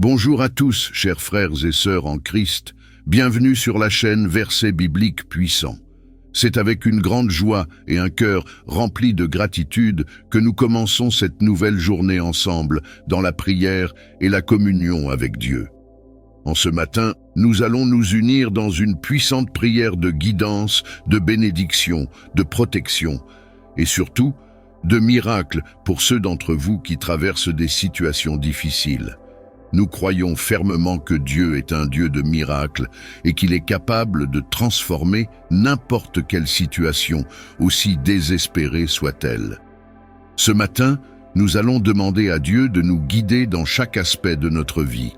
Bonjour à tous, chers frères et sœurs en Christ. Bienvenue sur la chaîne Versets bibliques puissants. C'est avec une grande joie et un cœur rempli de gratitude que nous commençons cette nouvelle journée ensemble dans la prière et la communion avec Dieu. En ce matin, nous allons nous unir dans une puissante prière de guidance, de bénédiction, de protection et surtout de miracle pour ceux d'entre vous qui traversent des situations difficiles. Nous croyons fermement que Dieu est un Dieu de miracles et qu'il est capable de transformer n'importe quelle situation, aussi désespérée soit-elle. Ce matin, nous allons demander à Dieu de nous guider dans chaque aspect de notre vie,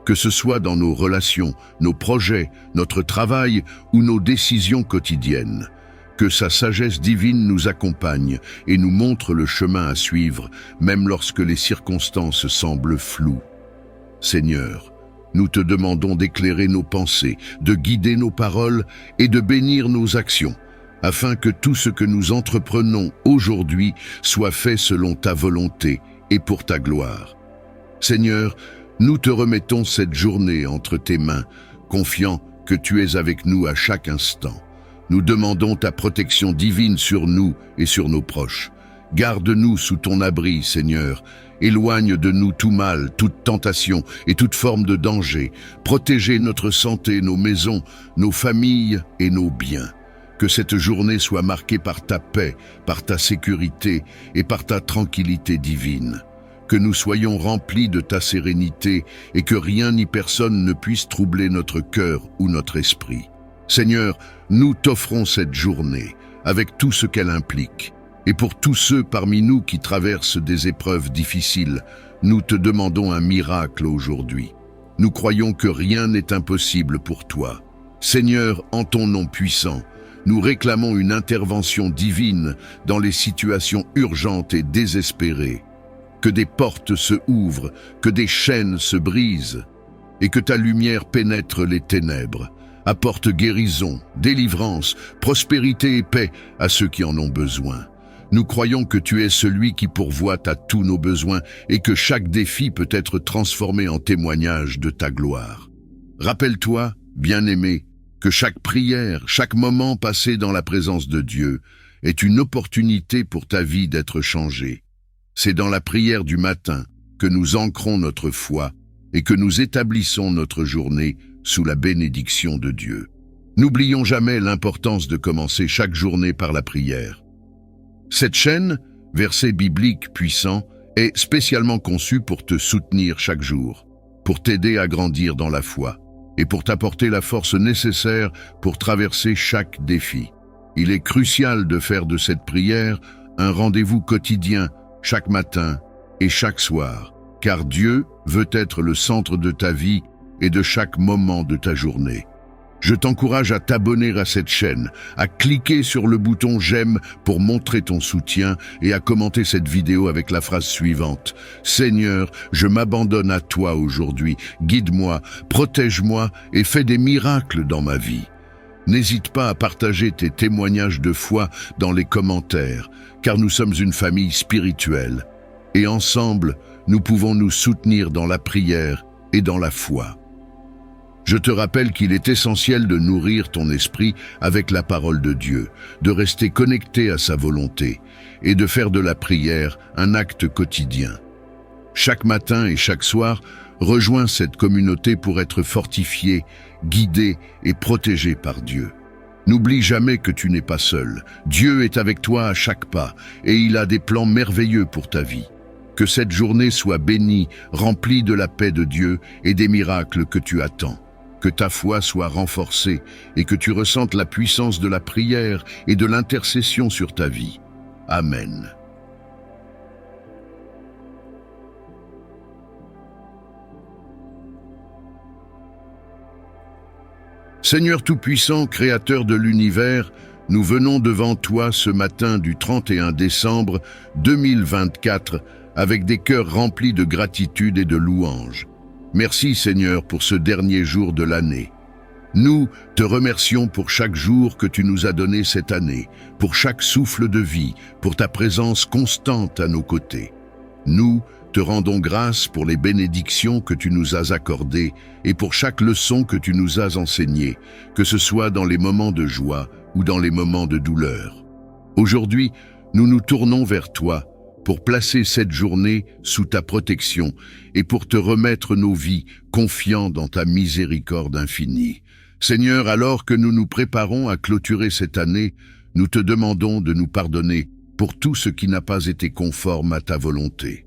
que ce soit dans nos relations, nos projets, notre travail ou nos décisions quotidiennes. Que sa sagesse divine nous accompagne et nous montre le chemin à suivre, même lorsque les circonstances semblent floues. Seigneur, nous te demandons d'éclairer nos pensées, de guider nos paroles et de bénir nos actions, afin que tout ce que nous entreprenons aujourd'hui soit fait selon ta volonté et pour ta gloire. Seigneur, nous te remettons cette journée entre tes mains, confiants que tu es avec nous à chaque instant. Nous demandons ta protection divine sur nous et sur nos proches. Garde-nous sous ton abri, Seigneur. Éloigne de nous tout mal, toute tentation et toute forme de danger. Protégez notre santé, nos maisons, nos familles et nos biens. Que cette journée soit marquée par ta paix, par ta sécurité et par ta tranquillité divine. Que nous soyons remplis de ta sérénité et que rien ni personne ne puisse troubler notre cœur ou notre esprit. Seigneur, nous t'offrons cette journée avec tout ce qu'elle implique. Et pour tous ceux parmi nous qui traversent des épreuves difficiles, nous te demandons un miracle aujourd'hui. Nous croyons que rien n'est impossible pour toi. Seigneur, en ton nom puissant, nous réclamons une intervention divine dans les situations urgentes et désespérées. Que des portes se ouvrent, que des chaînes se brisent, et que ta lumière pénètre les ténèbres. Apporte guérison, délivrance, prospérité et paix à ceux qui en ont besoin. Nous croyons que tu es celui qui pourvoit à tous nos besoins et que chaque défi peut être transformé en témoignage de ta gloire. Rappelle-toi, bien-aimé, que chaque prière, chaque moment passé dans la présence de Dieu est une opportunité pour ta vie d'être changée. C'est dans la prière du matin que nous ancrons notre foi et que nous établissons notre journée sous la bénédiction de Dieu. N'oublions jamais l'importance de commencer chaque journée par la prière. Cette chaîne, Versets bibliques puissants, est spécialement conçue pour te soutenir chaque jour, pour t'aider à grandir dans la foi et pour t'apporter la force nécessaire pour traverser chaque défi. Il est crucial de faire de cette prière un rendez-vous quotidien, chaque matin et chaque soir, car Dieu veut être le centre de ta vie et de chaque moment de ta journée. Je t'encourage à t'abonner à cette chaîne, à cliquer sur le bouton j'aime pour montrer ton soutien et à commenter cette vidéo avec la phrase suivante. Seigneur, je m'abandonne à toi aujourd'hui. Guide-moi, protège-moi et fais des miracles dans ma vie. N'hésite pas à partager tes témoignages de foi dans les commentaires, car nous sommes une famille spirituelle. Et ensemble, nous pouvons nous soutenir dans la prière et dans la foi. Je te rappelle qu'il est essentiel de nourrir ton esprit avec la parole de Dieu, de rester connecté à sa volonté et de faire de la prière un acte quotidien. Chaque matin et chaque soir, rejoins cette communauté pour être fortifié, guidé et protégé par Dieu. N'oublie jamais que tu n'es pas seul. Dieu est avec toi à chaque pas et il a des plans merveilleux pour ta vie. Que cette journée soit bénie, remplie de la paix de Dieu et des miracles que tu attends. Que ta foi soit renforcée et que tu ressentes la puissance de la prière et de l'intercession sur ta vie. Amen. Seigneur Tout-Puissant, Créateur de l'univers, nous venons devant toi ce matin du 31 décembre 2024 avec des cœurs remplis de gratitude et de louanges. Merci Seigneur pour ce dernier jour de l'année. Nous te remercions pour chaque jour que tu nous as donné cette année, pour chaque souffle de vie, pour ta présence constante à nos côtés. Nous te rendons grâce pour les bénédictions que tu nous as accordées et pour chaque leçon que tu nous as enseignée, que ce soit dans les moments de joie ou dans les moments de douleur. Aujourd'hui, nous nous tournons vers toi pour placer cette journée sous ta protection et pour te remettre nos vies, confiants dans ta miséricorde infinie. Seigneur, alors que nous nous préparons à clôturer cette année, nous te demandons de nous pardonner pour tout ce qui n'a pas été conforme à ta volonté.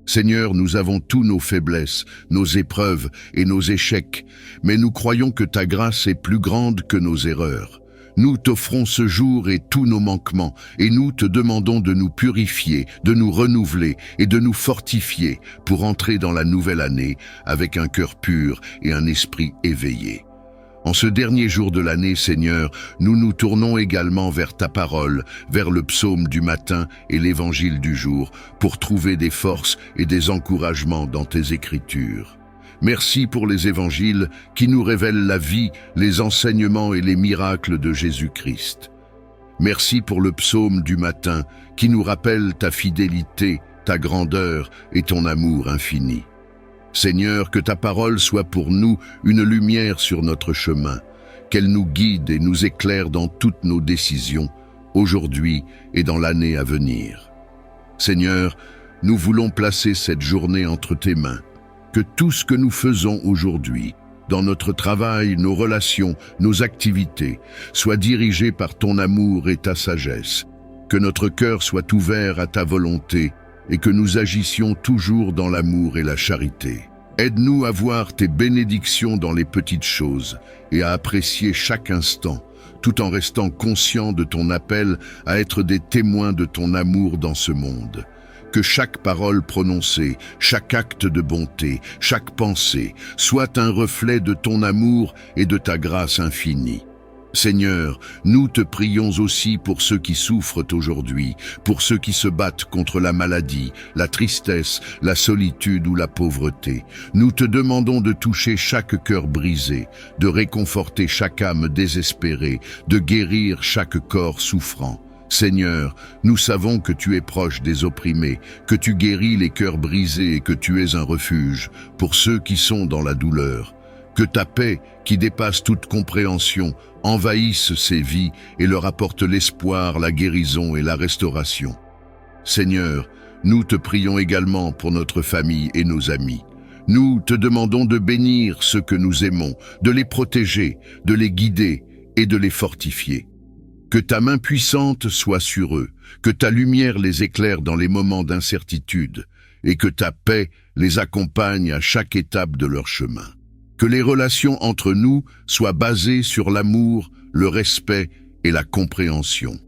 Seigneur, nous avons tous nos faiblesses, nos épreuves et nos échecs, mais nous croyons que ta grâce est plus grande que nos erreurs. Nous t'offrons ce jour et tous nos manquements, et nous te demandons de nous purifier, de nous renouveler et de nous fortifier pour entrer dans la nouvelle année avec un cœur pur et un esprit éveillé. En ce dernier jour de l'année, Seigneur, nous nous tournons également vers ta parole, vers le psaume du matin et l'évangile du jour, pour trouver des forces et des encouragements dans tes écritures. Merci pour les évangiles qui nous révèlent la vie, les enseignements et les miracles de Jésus-Christ. Merci pour le psaume du matin qui nous rappelle ta fidélité, ta grandeur et ton amour infini. Seigneur, que ta parole soit pour nous une lumière sur notre chemin, qu'elle nous guide et nous éclaire dans toutes nos décisions, aujourd'hui et dans l'année à venir. Seigneur, nous voulons placer cette journée entre tes mains, que tout ce que nous faisons aujourd'hui, dans notre travail, nos relations, nos activités, soit dirigé par ton amour et ta sagesse, que notre cœur soit ouvert à ta volonté et que nous agissions toujours dans l'amour et la charité. Aide-nous à voir tes bénédictions dans les petites choses et à apprécier chaque instant, tout en restant conscients de ton appel à être des témoins de ton amour dans ce monde. Que chaque parole prononcée, chaque acte de bonté, chaque pensée soit un reflet de ton amour et de ta grâce infinie. Seigneur, nous te prions aussi pour ceux qui souffrent aujourd'hui, pour ceux qui se battent contre la maladie, la tristesse, la solitude ou la pauvreté. Nous te demandons de toucher chaque cœur brisé, de réconforter chaque âme désespérée, de guérir chaque corps souffrant. Seigneur, nous savons que tu es proche des opprimés, que tu guéris les cœurs brisés et que tu es un refuge pour ceux qui sont dans la douleur. Que ta paix, qui dépasse toute compréhension, envahisse ces vies et leur apporte l'espoir, la guérison et la restauration. Seigneur, nous te prions également pour notre famille et nos amis. Nous te demandons de bénir ceux que nous aimons, de les protéger, de les guider et de les fortifier. Que ta main puissante soit sur eux, que ta lumière les éclaire dans les moments d'incertitude et que ta paix les accompagne à chaque étape de leur chemin. Que les relations entre nous soient basées sur l'amour, le respect et la compréhension.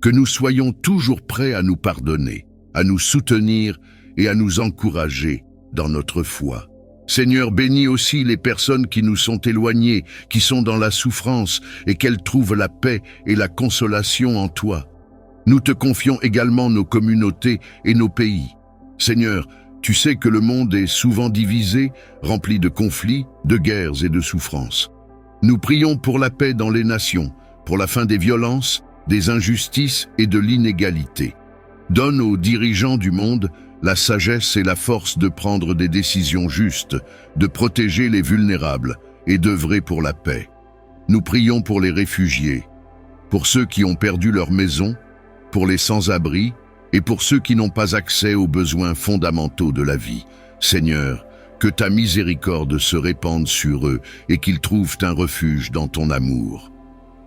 Que nous soyons toujours prêts à nous pardonner, à nous soutenir et à nous encourager dans notre foi. Seigneur, bénis aussi les personnes qui nous sont éloignées, qui sont dans la souffrance et qu'elles trouvent la paix et la consolation en toi. Nous te confions également nos communautés et nos pays. Seigneur, tu sais que le monde est souvent divisé, rempli de conflits, de guerres et de souffrances. Nous prions pour la paix dans les nations, pour la fin des violences, des injustices et de l'inégalité. Donne aux dirigeants du monde la sagesse et la force de prendre des décisions justes, de protéger les vulnérables et d'œuvrer pour la paix. Nous prions pour les réfugiés, pour ceux qui ont perdu leur maison, pour les sans-abri et pour ceux qui n'ont pas accès aux besoins fondamentaux de la vie. Seigneur, que ta miséricorde se répande sur eux et qu'ils trouvent un refuge dans ton amour.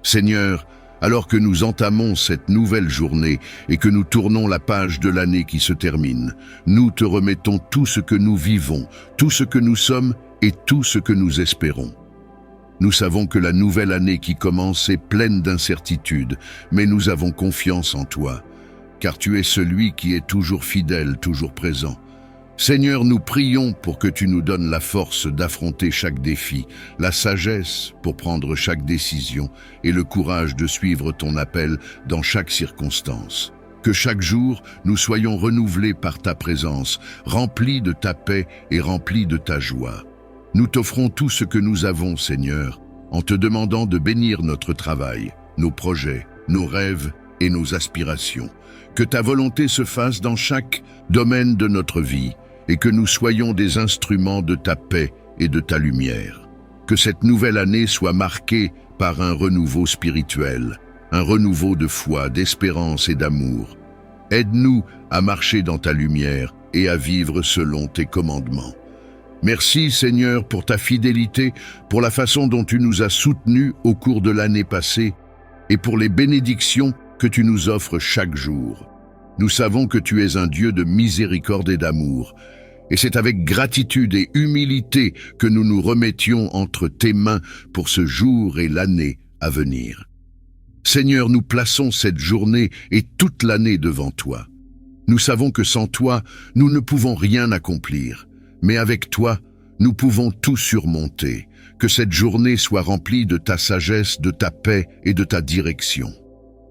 Seigneur, alors que nous entamons cette nouvelle journée et que nous tournons la page de l'année qui se termine, nous te remettons tout ce que nous vivons, tout ce que nous sommes et tout ce que nous espérons. Nous savons que la nouvelle année qui commence est pleine d'incertitudes, mais nous avons confiance en toi, car tu es celui qui est toujours fidèle, toujours présent. Seigneur, nous prions pour que tu nous donnes la force d'affronter chaque défi, la sagesse pour prendre chaque décision et le courage de suivre ton appel dans chaque circonstance. Que chaque jour, nous soyons renouvelés par ta présence, remplis de ta paix et remplis de ta joie. Nous t'offrons tout ce que nous avons, Seigneur, en te demandant de bénir notre travail, nos projets, nos rêves et nos aspirations. Que ta volonté se fasse dans chaque domaine de notre vie, et que nous soyons des instruments de ta paix et de ta lumière. Que cette nouvelle année soit marquée par un renouveau spirituel, un renouveau de foi, d'espérance et d'amour. Aide-nous à marcher dans ta lumière et à vivre selon tes commandements. Merci Seigneur pour ta fidélité, pour la façon dont tu nous as soutenus au cours de l'année passée et pour les bénédictions que tu nous offres chaque jour. Nous savons que tu es un Dieu de miséricorde et d'amour, et c'est avec gratitude et humilité que nous nous remettions entre tes mains pour ce jour et l'année à venir. Seigneur, nous plaçons cette journée et toute l'année devant toi. Nous savons que sans toi, nous ne pouvons rien accomplir. Mais avec toi, nous pouvons tout surmonter. Que cette journée soit remplie de ta sagesse, de ta paix et de ta direction.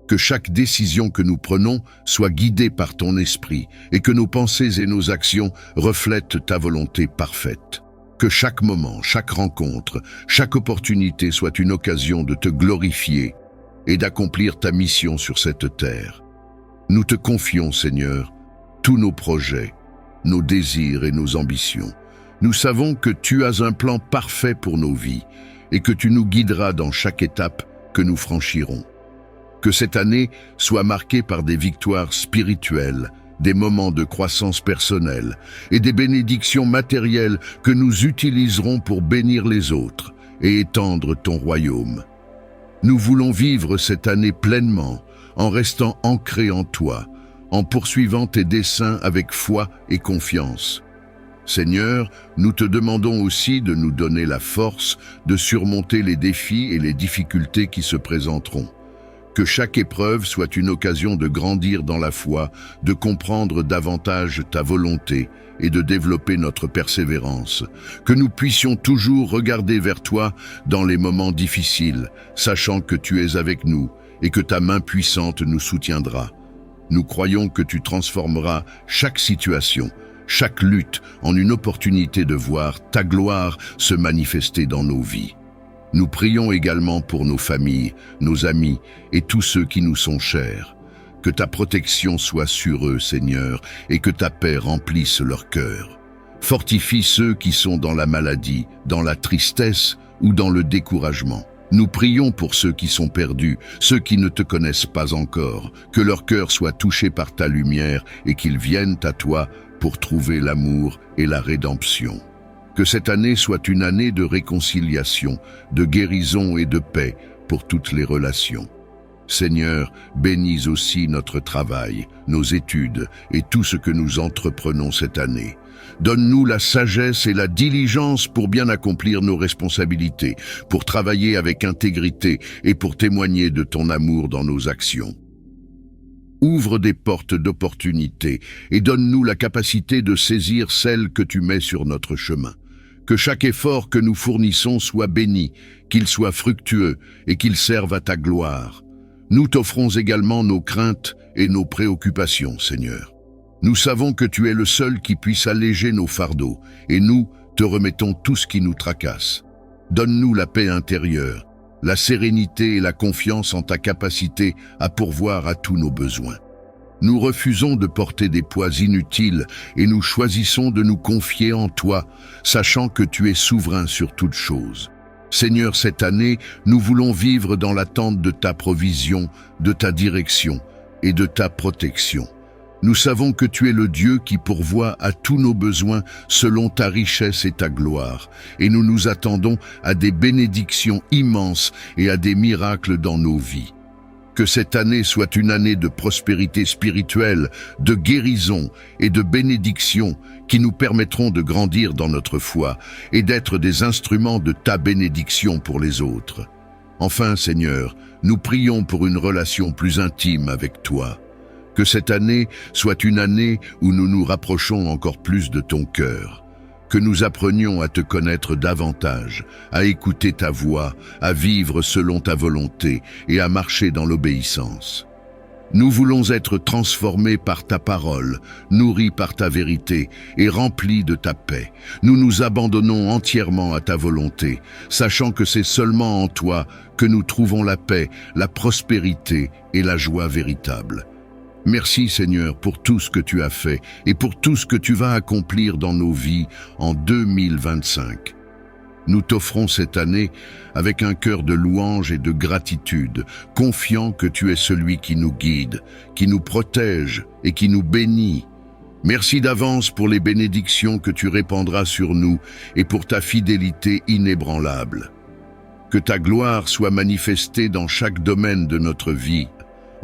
Que chaque décision que nous prenons soit guidée par ton esprit et que nos pensées et nos actions reflètent ta volonté parfaite. Que chaque moment, chaque rencontre, chaque opportunité soit une occasion de te glorifier et d'accomplir ta mission sur cette terre. Nous te confions, Seigneur, tous nos projets, nos désirs et nos ambitions. Nous savons que tu as un plan parfait pour nos vies et que tu nous guideras dans chaque étape que nous franchirons. Que cette année soit marquée par des victoires spirituelles, des moments de croissance personnelle et des bénédictions matérielles que nous utiliserons pour bénir les autres et étendre ton royaume. Nous voulons vivre cette année pleinement, en restant ancrés en toi, en poursuivant tes desseins avec foi et confiance. Seigneur, nous te demandons aussi de nous donner la force de surmonter les défis et les difficultés qui se présenteront. Que chaque épreuve soit une occasion de grandir dans la foi, de comprendre davantage ta volonté et de développer notre persévérance. Que nous puissions toujours regarder vers toi dans les moments difficiles, sachant que tu es avec nous et que ta main puissante nous soutiendra. Nous croyons que tu transformeras chaque situation, chaque lutte en une opportunité de voir ta gloire se manifester dans nos vies. Nous prions également pour nos familles, nos amis et tous ceux qui nous sont chers. Que ta protection soit sur eux, Seigneur, et que ta paix remplisse leur cœur. Fortifie ceux qui sont dans la maladie, dans la tristesse ou dans le découragement. Nous prions pour ceux qui sont perdus, ceux qui ne te connaissent pas encore, que leur cœur soit touché par ta lumière et qu'ils viennent à toi pour trouver l'amour et la rédemption. Que cette année soit une année de réconciliation, de guérison et de paix pour toutes les relations. Seigneur, bénis aussi notre travail, nos études et tout ce que nous entreprenons cette année. Donne-nous la sagesse et la diligence pour bien accomplir nos responsabilités, pour travailler avec intégrité et pour témoigner de ton amour dans nos actions. Ouvre des portes d'opportunité et donne-nous la capacité de saisir celles que tu mets sur notre chemin. Que chaque effort que nous fournissons soit béni, qu'il soit fructueux et qu'il serve à ta gloire. Nous t'offrons également nos craintes et nos préoccupations, Seigneur. Nous savons que tu es le seul qui puisse alléger nos fardeaux, et nous te remettons tout ce qui nous tracasse. Donne-nous la paix intérieure, la sérénité et la confiance en ta capacité à pourvoir à tous nos besoins. Nous refusons de porter des poids inutiles et nous choisissons de nous confier en toi, sachant que tu es souverain sur toutes choses. Seigneur, cette année, nous voulons vivre dans l'attente de ta provision, de ta direction et de ta protection. Nous savons que tu es le Dieu qui pourvoit à tous nos besoins selon ta richesse et ta gloire, et nous nous attendons à des bénédictions immenses et à des miracles dans nos vies. Que cette année soit une année de prospérité spirituelle, de guérison et de bénédiction qui nous permettront de grandir dans notre foi et d'être des instruments de ta bénédiction pour les autres. Enfin, Seigneur, nous prions pour une relation plus intime avec toi. Que cette année soit une année où nous nous rapprochons encore plus de ton cœur. Que nous apprenions à te connaître davantage, à écouter ta voix, à vivre selon ta volonté et à marcher dans l'obéissance. Nous voulons être transformés par ta parole, nourris par ta vérité et remplis de ta paix. Nous nous abandonnons entièrement à ta volonté, sachant que c'est seulement en toi que nous trouvons la paix, la prospérité et la joie véritable. Merci Seigneur pour tout ce que tu as fait et pour tout ce que tu vas accomplir dans nos vies en 2025. Nous t'offrons cette année avec un cœur de louange et de gratitude, confiant que tu es celui qui nous guide, qui nous protège et qui nous bénit. Merci d'avance pour les bénédictions que tu répandras sur nous et pour ta fidélité inébranlable. Que ta gloire soit manifestée dans chaque domaine de notre vie.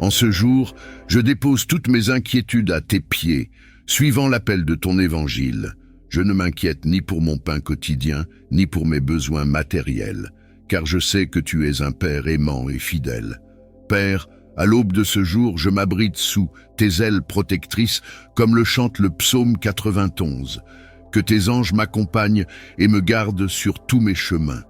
En ce jour, je dépose toutes mes inquiétudes à tes pieds, suivant l'appel de ton évangile. Je ne m'inquiète ni pour mon pain quotidien, ni pour mes besoins matériels, car je sais que tu es un Père aimant et fidèle. Père, à l'aube de ce jour, je m'abrite sous tes ailes protectrices, comme le chante le psaume 91. Que tes anges m'accompagnent et me gardent sur tous mes chemins.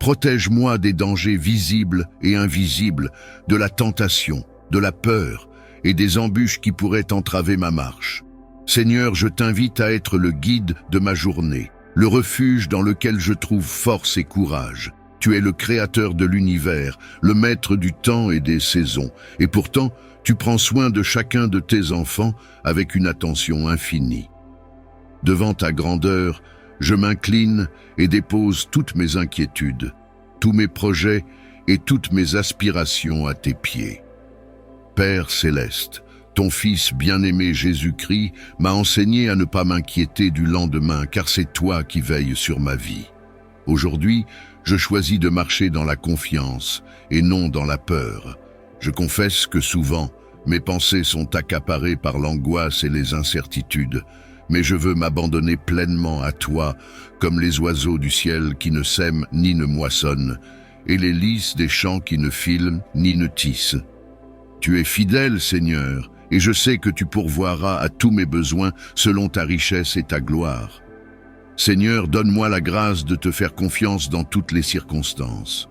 Protège-moi des dangers visibles et invisibles, de la tentation, de la peur et des embûches qui pourraient entraver ma marche. Seigneur, je t'invite à être le guide de ma journée, le refuge dans lequel je trouve force et courage. Tu es le créateur de l'univers, le maître du temps et des saisons, et pourtant, tu prends soin de chacun de tes enfants avec une attention infinie. Devant ta grandeur, je m'incline et dépose toutes mes inquiétudes, tous mes projets et toutes mes aspirations à tes pieds. Père céleste, ton Fils bien-aimé Jésus-Christ m'a enseigné à ne pas m'inquiéter du lendemain, car c'est toi qui veilles sur ma vie. Aujourd'hui, je choisis de marcher dans la confiance et non dans la peur. Je confesse que souvent, mes pensées sont accaparées par l'angoisse et les incertitudes, mais je veux m'abandonner pleinement à toi, comme les oiseaux du ciel qui ne sèment ni ne moissonnent, et les lys des champs qui ne filent ni ne tissent. Tu es fidèle, Seigneur, et je sais que tu pourvoiras à tous mes besoins selon ta richesse et ta gloire. Seigneur, donne-moi la grâce de te faire confiance dans toutes les circonstances.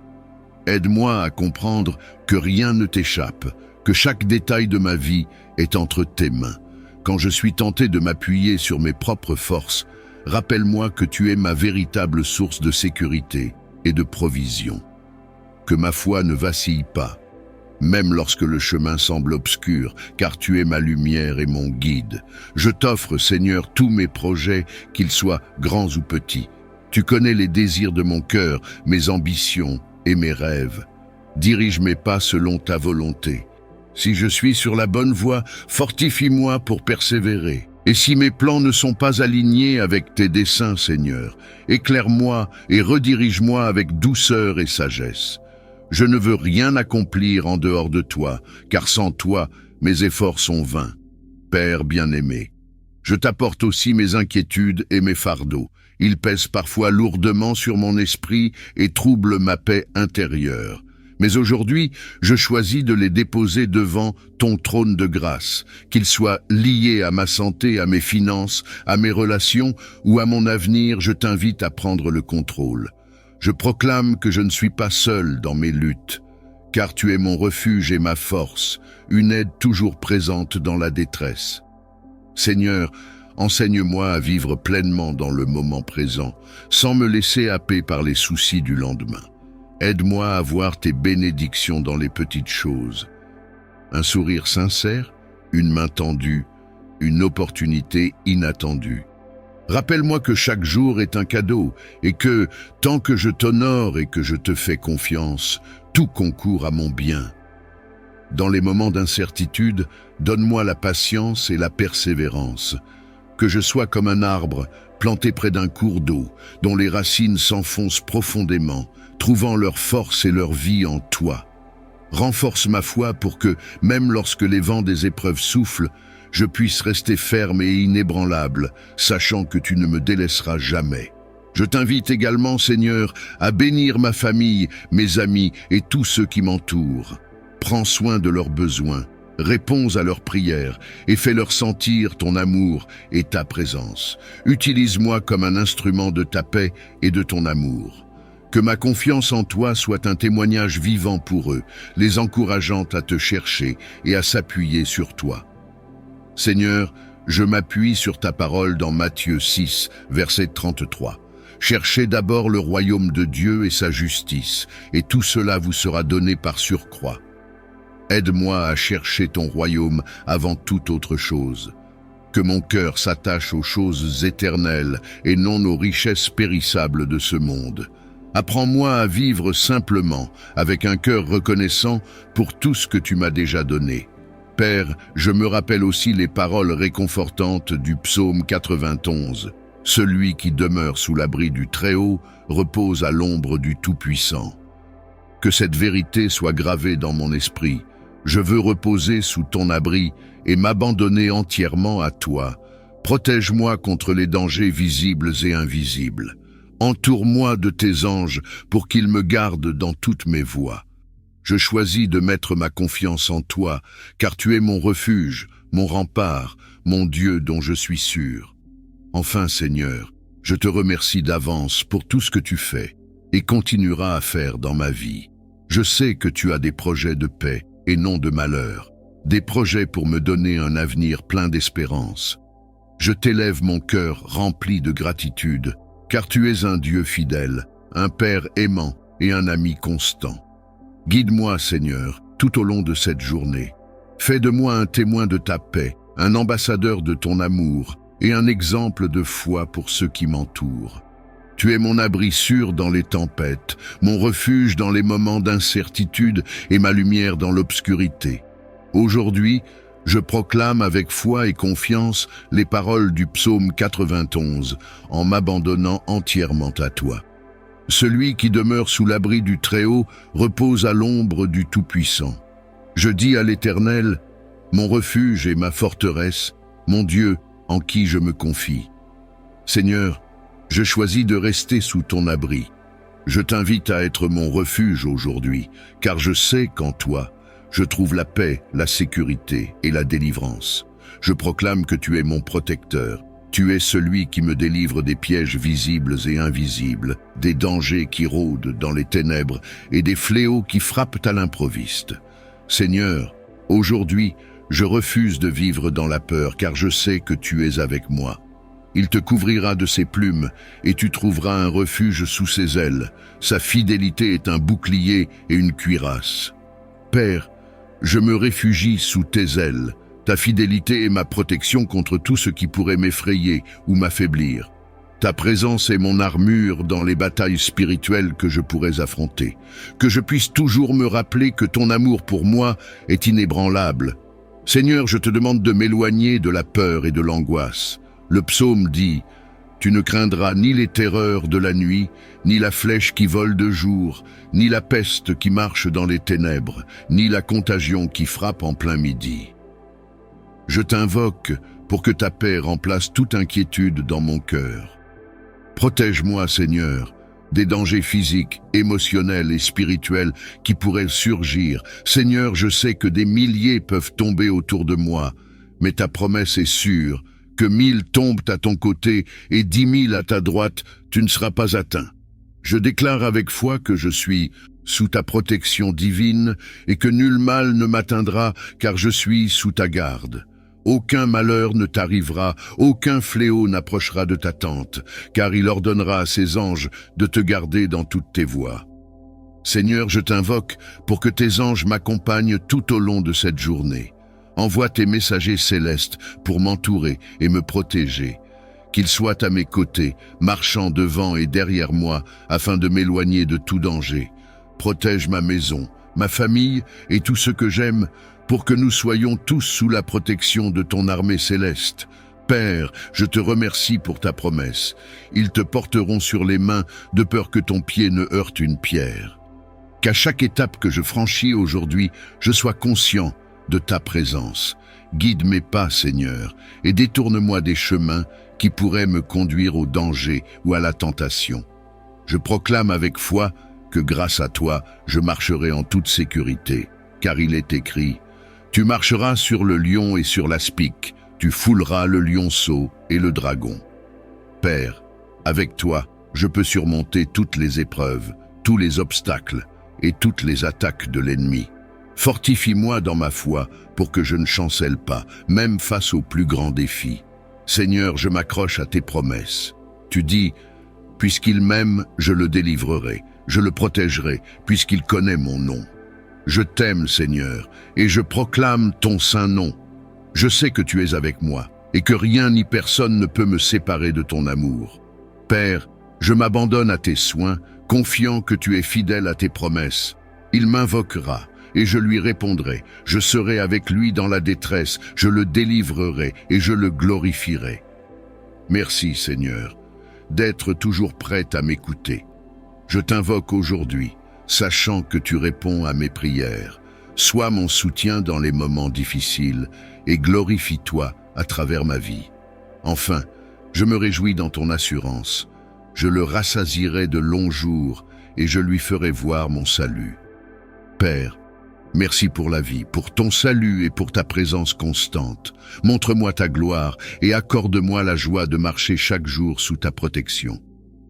Aide-moi à comprendre que rien ne t'échappe, que chaque détail de ma vie est entre tes mains. Quand je suis tenté de m'appuyer sur mes propres forces, rappelle-moi que tu es ma véritable source de sécurité et de provision. Que ma foi ne vacille pas, même lorsque le chemin semble obscur, car tu es ma lumière et mon guide. Je t'offre, Seigneur, tous mes projets, qu'ils soient grands ou petits. Tu connais les désirs de mon cœur, mes ambitions et mes rêves. Dirige mes pas selon ta volonté. Si je suis sur la bonne voie, fortifie-moi pour persévérer. Et si mes plans ne sont pas alignés avec tes desseins, Seigneur, éclaire-moi et redirige-moi avec douceur et sagesse. Je ne veux rien accomplir en dehors de toi, car sans toi, mes efforts sont vains. Père bien-aimé, je t'apporte aussi mes inquiétudes et mes fardeaux. Ils pèsent parfois lourdement sur mon esprit et troublent ma paix intérieure. Mais aujourd'hui, je choisis de les déposer devant ton trône de grâce, qu'ils soient liés à ma santé, à mes finances, à mes relations ou à mon avenir. Je t'invite à prendre le contrôle. Je proclame que je ne suis pas seul dans mes luttes, car tu es mon refuge et ma force, une aide toujours présente dans la détresse. Seigneur, enseigne-moi à vivre pleinement dans le moment présent, sans me laisser happer par les soucis du lendemain. Aide-moi à voir tes bénédictions dans les petites choses. Un sourire sincère, une main tendue, une opportunité inattendue. Rappelle-moi que chaque jour est un cadeau et que, tant que je t'honore et que je te fais confiance, tout concourt à mon bien. Dans les moments d'incertitude, donne-moi la patience et la persévérance. Que je sois comme un arbre planté près d'un cours d'eau, dont les racines s'enfoncent profondément, trouvant leur force et leur vie en toi. Renforce ma foi pour que, même lorsque les vents des épreuves soufflent, je puisse rester ferme et inébranlable, sachant que tu ne me délaisseras jamais. Je t'invite également, Seigneur, à bénir ma famille, mes amis et tous ceux qui m'entourent. Prends soin de leurs besoins, réponds à leurs prières et fais-leur sentir ton amour et ta présence. Utilise-moi comme un instrument de ta paix et de ton amour. Que ma confiance en toi soit un témoignage vivant pour eux, les encourageant à te chercher et à s'appuyer sur toi. Seigneur, je m'appuie sur ta parole dans Matthieu 6, verset 33. Cherchez d'abord le royaume de Dieu et sa justice, et tout cela vous sera donné par surcroît. Aide-moi à chercher ton royaume avant toute autre chose. Que mon cœur s'attache aux choses éternelles et non aux richesses périssables de ce monde. Apprends-moi à vivre simplement, avec un cœur reconnaissant pour tout ce que tu m'as déjà donné. Père, je me rappelle aussi les paroles réconfortantes du psaume 91. Celui qui demeure sous l'abri du Très-Haut repose à l'ombre du Tout-Puissant. Que cette vérité soit gravée dans mon esprit. Je veux reposer sous ton abri et m'abandonner entièrement à toi. Protège-moi contre les dangers visibles et invisibles. Entoure-moi de tes anges pour qu'ils me gardent dans toutes mes voies. Je choisis de mettre ma confiance en toi, car tu es mon refuge, mon rempart, mon Dieu dont je suis sûr. Enfin, Seigneur, je te remercie d'avance pour tout ce que tu fais et continueras à faire dans ma vie. Je sais que tu as des projets de paix et non de malheur, des projets pour me donner un avenir plein d'espérance. Je t'élève mon cœur rempli de gratitude, car tu es un Dieu fidèle, un Père aimant et un ami constant. Guide-moi, Seigneur, tout au long de cette journée. Fais de moi un témoin de ta paix, un ambassadeur de ton amour et un exemple de foi pour ceux qui m'entourent. Tu es mon abri sûr dans les tempêtes, mon refuge dans les moments d'incertitude et ma lumière dans l'obscurité. Aujourd'hui, je proclame avec foi et confiance les paroles du psaume 91 en m'abandonnant entièrement à toi. Celui qui demeure sous l'abri du Très-Haut repose à l'ombre du Tout-Puissant. Je dis à l'Éternel, mon refuge et ma forteresse, mon Dieu en qui je me confie. Seigneur, je choisis de rester sous ton abri. Je t'invite à être mon refuge aujourd'hui, car je sais qu'en toi, je trouve la paix, la sécurité et la délivrance. Je proclame que tu es mon protecteur. Tu es celui qui me délivre des pièges visibles et invisibles, des dangers qui rôdent dans les ténèbres et des fléaux qui frappent à l'improviste. Seigneur, aujourd'hui, je refuse de vivre dans la peur car je sais que tu es avec moi. Il te couvrira de ses plumes et tu trouveras un refuge sous ses ailes. Sa fidélité est un bouclier et une cuirasse. Père, je me réfugie sous tes ailes. Ta fidélité est ma protection contre tout ce qui pourrait m'effrayer ou m'affaiblir. Ta présence est mon armure dans les batailles spirituelles que je pourrais affronter. Que je puisse toujours me rappeler que ton amour pour moi est inébranlable. Seigneur, je te demande de m'éloigner de la peur et de l'angoisse. Le psaume dit « Tu ne craindras ni les terreurs de la nuit, ni la flèche qui vole de jour, ni la peste qui marche dans les ténèbres, ni la contagion qui frappe en plein midi. » Je t'invoque pour que ta paix remplace toute inquiétude dans mon cœur. Protège-moi, Seigneur, des dangers physiques, émotionnels et spirituels qui pourraient surgir. Seigneur, je sais que des milliers peuvent tomber autour de moi, mais ta promesse est sûre, que 1000 tombent à ton côté et 10 000 à ta droite, tu ne seras pas atteint. Je déclare avec foi que je suis sous ta protection divine et que nul mal ne m'atteindra car je suis sous ta garde. Aucun malheur ne t'arrivera, aucun fléau n'approchera de ta tente, car il ordonnera à ses anges de te garder dans toutes tes voies. Seigneur, je t'invoque pour que tes anges m'accompagnent tout au long de cette journée. Envoie tes messagers célestes pour m'entourer et me protéger. Qu'ils soient à mes côtés, marchant devant et derrière moi, afin de m'éloigner de tout danger. Protège ma maison, ma famille et tout ce que j'aime, pour que nous soyons tous sous la protection de ton armée céleste. Père, je te remercie pour ta promesse. Ils te porteront sur les mains de peur que ton pied ne heurte une pierre. Qu'à chaque étape que je franchis aujourd'hui, je sois conscient de ta présence. Guide mes pas, Seigneur, et détourne-moi des chemins qui pourraient me conduire au danger ou à la tentation. Je proclame avec foi que grâce à toi, je marcherai en toute sécurité, car il est écrit « Tu marcheras sur le lion et sur l'aspic, tu fouleras le lionceau et le dragon. » Père, avec toi, je peux surmonter toutes les épreuves, tous les obstacles et toutes les attaques de l'ennemi. Fortifie-moi dans ma foi pour que je ne chancelle pas, même face aux plus grands défis. Seigneur, je m'accroche à tes promesses. Tu dis « Puisqu'il m'aime, je le délivrerai, je le protégerai, puisqu'il connaît mon nom. » Je t'aime, Seigneur, et je proclame ton saint nom. Je sais que tu es avec moi, et que rien ni personne ne peut me séparer de ton amour. Père, je m'abandonne à tes soins, confiant que tu es fidèle à tes promesses. Il m'invoquera, et je lui répondrai. Je serai avec lui dans la détresse, je le délivrerai, et je le glorifierai. Merci, Seigneur, d'être toujours prête à m'écouter. Je t'invoque aujourd'hui, sachant que tu réponds à mes prières. Sois mon soutien dans les moments difficiles et glorifie-toi à travers ma vie. Enfin, je me réjouis dans ton assurance. Je le rassasierai de longs jours et je lui ferai voir mon salut. Père, merci pour la vie, pour ton salut et pour ta présence constante. Montre-moi ta gloire et accorde-moi la joie de marcher chaque jour sous ta protection.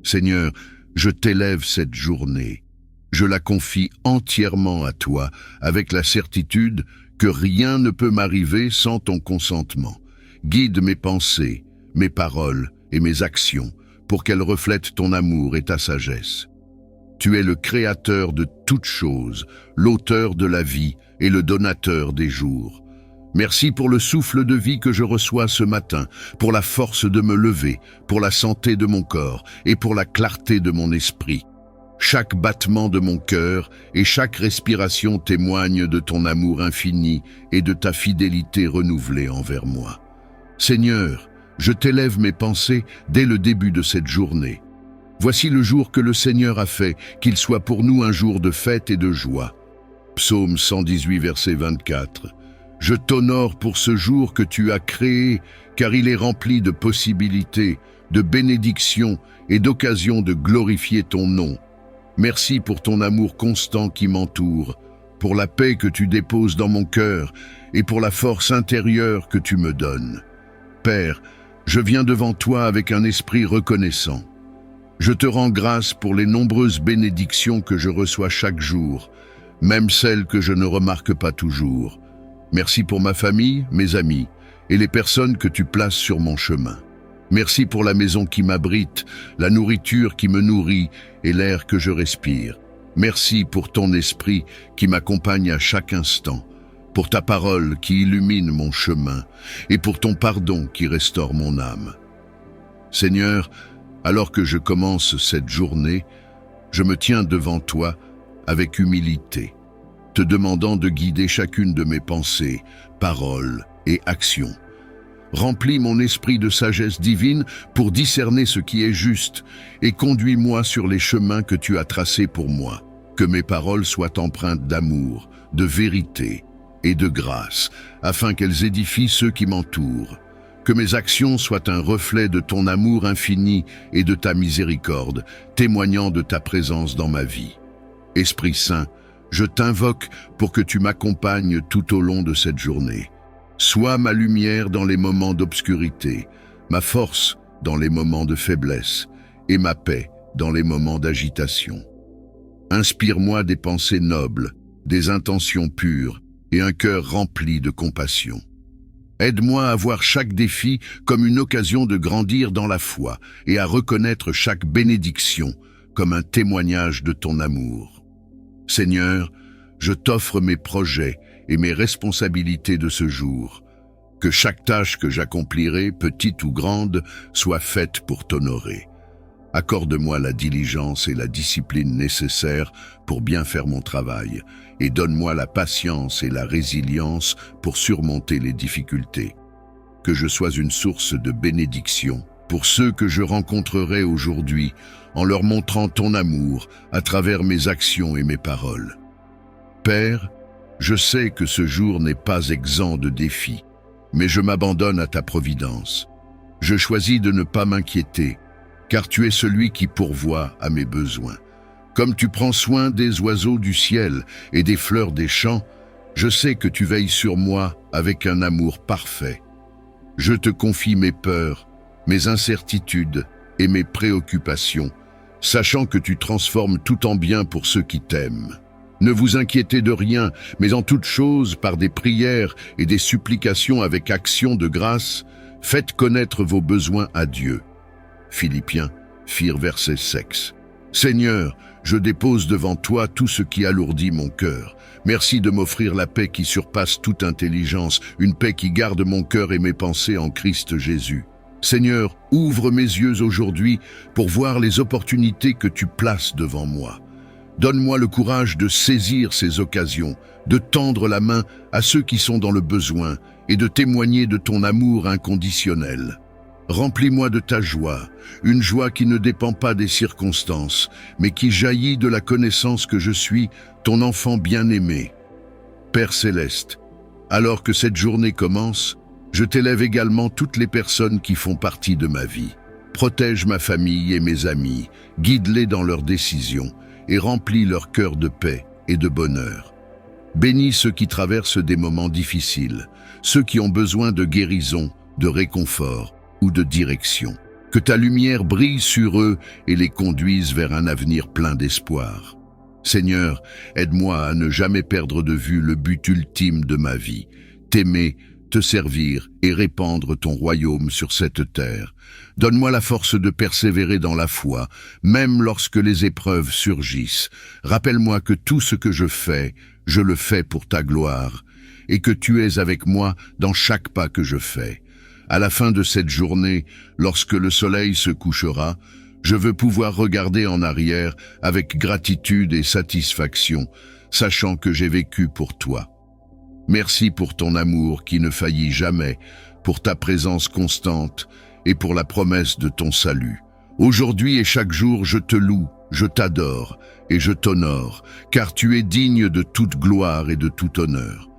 Seigneur, je t'élève cette journée. Je la confie entièrement à toi, avec la certitude que rien ne peut m'arriver sans ton consentement. Guide mes pensées, mes paroles et mes actions pour qu'elles reflètent ton amour et ta sagesse. Tu es le créateur de toutes choses, l'auteur de la vie et le donateur des jours. Merci pour le souffle de vie que je reçois ce matin, pour la force de me lever, pour la santé de mon corps et pour la clarté de mon esprit. Chaque battement de mon cœur et chaque respiration témoignent de ton amour infini et de ta fidélité renouvelée envers moi. Seigneur, je t'élève mes pensées dès le début de cette journée. Voici le jour que le Seigneur a fait, qu'il soit pour nous un jour de fête et de joie. Psaume 118, verset 24. Je t'honore pour ce jour que tu as créé, car il est rempli de possibilités, de bénédictions et d'occasions de glorifier ton nom. Merci pour ton amour constant qui m'entoure, pour la paix que tu déposes dans mon cœur et pour la force intérieure que tu me donnes. Père, je viens devant toi avec un esprit reconnaissant. Je te rends grâce pour les nombreuses bénédictions que je reçois chaque jour, même celles que je ne remarque pas toujours. Merci pour ma famille, mes amis et les personnes que tu places sur mon chemin. Merci pour la maison qui m'abrite, la nourriture qui me nourrit et l'air que je respire. Merci pour ton esprit qui m'accompagne à chaque instant, pour ta parole qui illumine mon chemin et pour ton pardon qui restaure mon âme. Seigneur, alors que je commence cette journée, je me tiens devant toi avec humilité, te demandant de guider chacune de mes pensées, paroles et actions. Remplis mon esprit de sagesse divine pour discerner ce qui est juste et conduis-moi sur les chemins que tu as tracés pour moi. Que mes paroles soient empreintes d'amour, de vérité et de grâce, afin qu'elles édifient ceux qui m'entourent. Que mes actions soient un reflet de ton amour infini et de ta miséricorde, témoignant de ta présence dans ma vie. Esprit Saint, je t'invoque pour que tu m'accompagnes tout au long de cette journée. Sois ma lumière dans les moments d'obscurité, ma force dans les moments de faiblesse et ma paix dans les moments d'agitation. Inspire-moi des pensées nobles, des intentions pures et un cœur rempli de compassion. Aide-moi à voir chaque défi comme une occasion de grandir dans la foi et à reconnaître chaque bénédiction comme un témoignage de ton amour. Seigneur, je t'offre mes projets et mes responsabilités de ce jour. Que chaque tâche que j'accomplirai, petite ou grande, soit faite pour t'honorer. Accorde-moi la diligence et la discipline nécessaires pour bien faire mon travail, et donne-moi la patience et la résilience pour surmonter les difficultés. Que je sois une source de bénédiction pour ceux que je rencontrerai aujourd'hui, en leur montrant ton amour à travers mes actions et mes paroles. Père, je sais que ce jour n'est pas exempt de défis, mais je m'abandonne à ta providence. Je choisis de ne pas m'inquiéter, car tu es celui qui pourvoit à mes besoins. Comme tu prends soin des oiseaux du ciel et des fleurs des champs, je sais que tu veilles sur moi avec un amour parfait. Je te confie mes peurs, mes incertitudes et mes préoccupations, sachant que tu transformes tout en bien pour ceux qui t'aiment. Ne vous inquiétez de rien, mais en toute chose, par des prières et des supplications avec action de grâce, faites connaître vos besoins à Dieu. Philippiens 4, verset 6. Seigneur, je dépose devant toi tout ce qui alourdit mon cœur. Merci de m'offrir la paix qui surpasse toute intelligence, une paix qui garde mon cœur et mes pensées en Christ Jésus. Seigneur, ouvre mes yeux aujourd'hui pour voir les opportunités que tu places devant moi. Donne-moi le courage de saisir ces occasions, de tendre la main à ceux qui sont dans le besoin et de témoigner de ton amour inconditionnel. Remplis-moi de ta joie, une joie qui ne dépend pas des circonstances, mais qui jaillit de la connaissance que je suis ton enfant bien-aimé. Père céleste, alors que cette journée commence, je t'élève également toutes les personnes qui font partie de ma vie. Protège ma famille et mes amis, guide-les dans leurs décisions et remplis leur cœur de paix et de bonheur. Bénis ceux qui traversent des moments difficiles, ceux qui ont besoin de guérison, de réconfort ou de direction. Que ta lumière brille sur eux et les conduise vers un avenir plein d'espoir. Seigneur, aide-moi à ne jamais perdre de vue le but ultime de ma vie, t'aimer, te servir et répandre ton royaume sur cette terre. Donne-moi la force de persévérer dans la foi, même lorsque les épreuves surgissent. Rappelle-moi que tout ce que je le fais pour ta gloire, et que tu es avec moi dans chaque pas que je fais. À la fin de cette journée, lorsque le soleil se couchera, je veux pouvoir regarder en arrière avec gratitude et satisfaction, sachant que j'ai vécu pour toi. Merci pour ton amour qui ne faillit jamais, pour ta présence constante et pour la promesse de ton salut. Aujourd'hui et chaque jour, je te loue, je t'adore et je t'honore, car tu es digne de toute gloire et de tout honneur.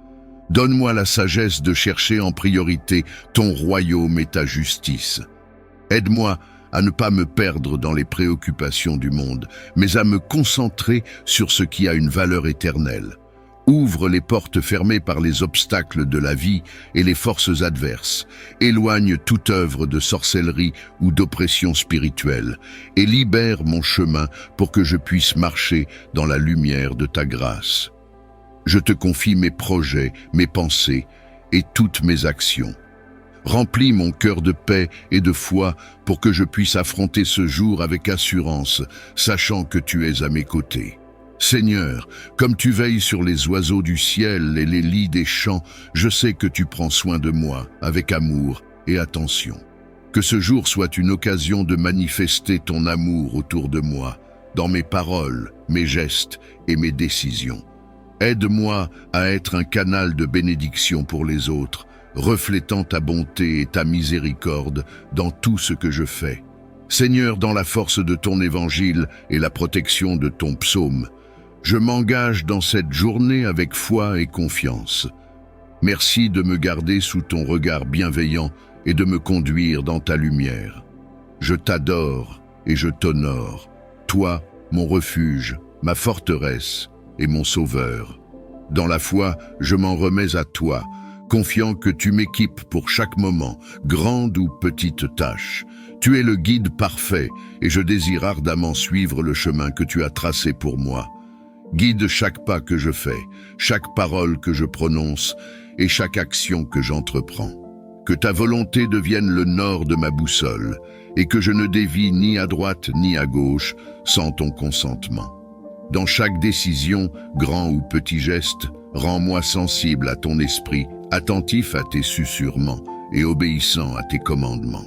Donne-moi la sagesse de chercher en priorité ton royaume et ta justice. Aide-moi à ne pas me perdre dans les préoccupations du monde, mais à me concentrer sur ce qui a une valeur éternelle. Ouvre les portes fermées par les obstacles de la vie et les forces adverses. Éloigne toute œuvre de sorcellerie ou d'oppression spirituelle et libère mon chemin pour que je puisse marcher dans la lumière de ta grâce. Je te confie mes projets, mes pensées et toutes mes actions. Remplis mon cœur de paix et de foi pour que je puisse affronter ce jour avec assurance, sachant que tu es à mes côtés. Seigneur, comme tu veilles sur les oiseaux du ciel et les lys des champs, je sais que tu prends soin de moi avec amour et attention. Que ce jour soit une occasion de manifester ton amour autour de moi, dans mes paroles, mes gestes et mes décisions. Aide-moi à être un canal de bénédiction pour les autres, reflétant ta bonté et ta miséricorde dans tout ce que je fais. Seigneur, dans la force de ton évangile et la protection de ton psaume, je m'engage dans cette journée avec foi et confiance. Merci de me garder sous ton regard bienveillant et de me conduire dans ta lumière. Je t'adore et je t'honore, toi, mon refuge, ma forteresse et mon sauveur. Dans la foi, je m'en remets à toi, confiant que tu m'équipes pour chaque moment, grande ou petite tâche. Tu es le guide parfait et je désire ardemment suivre le chemin que tu as tracé pour moi. Guide chaque pas que je fais, chaque parole que je prononce et chaque action que j'entreprends. Que ta volonté devienne le nord de ma boussole et que je ne dévie ni à droite ni à gauche sans ton consentement. Dans chaque décision, grand ou petit geste, rends-moi sensible à ton esprit, attentif à tes susurrements et obéissant à tes commandements.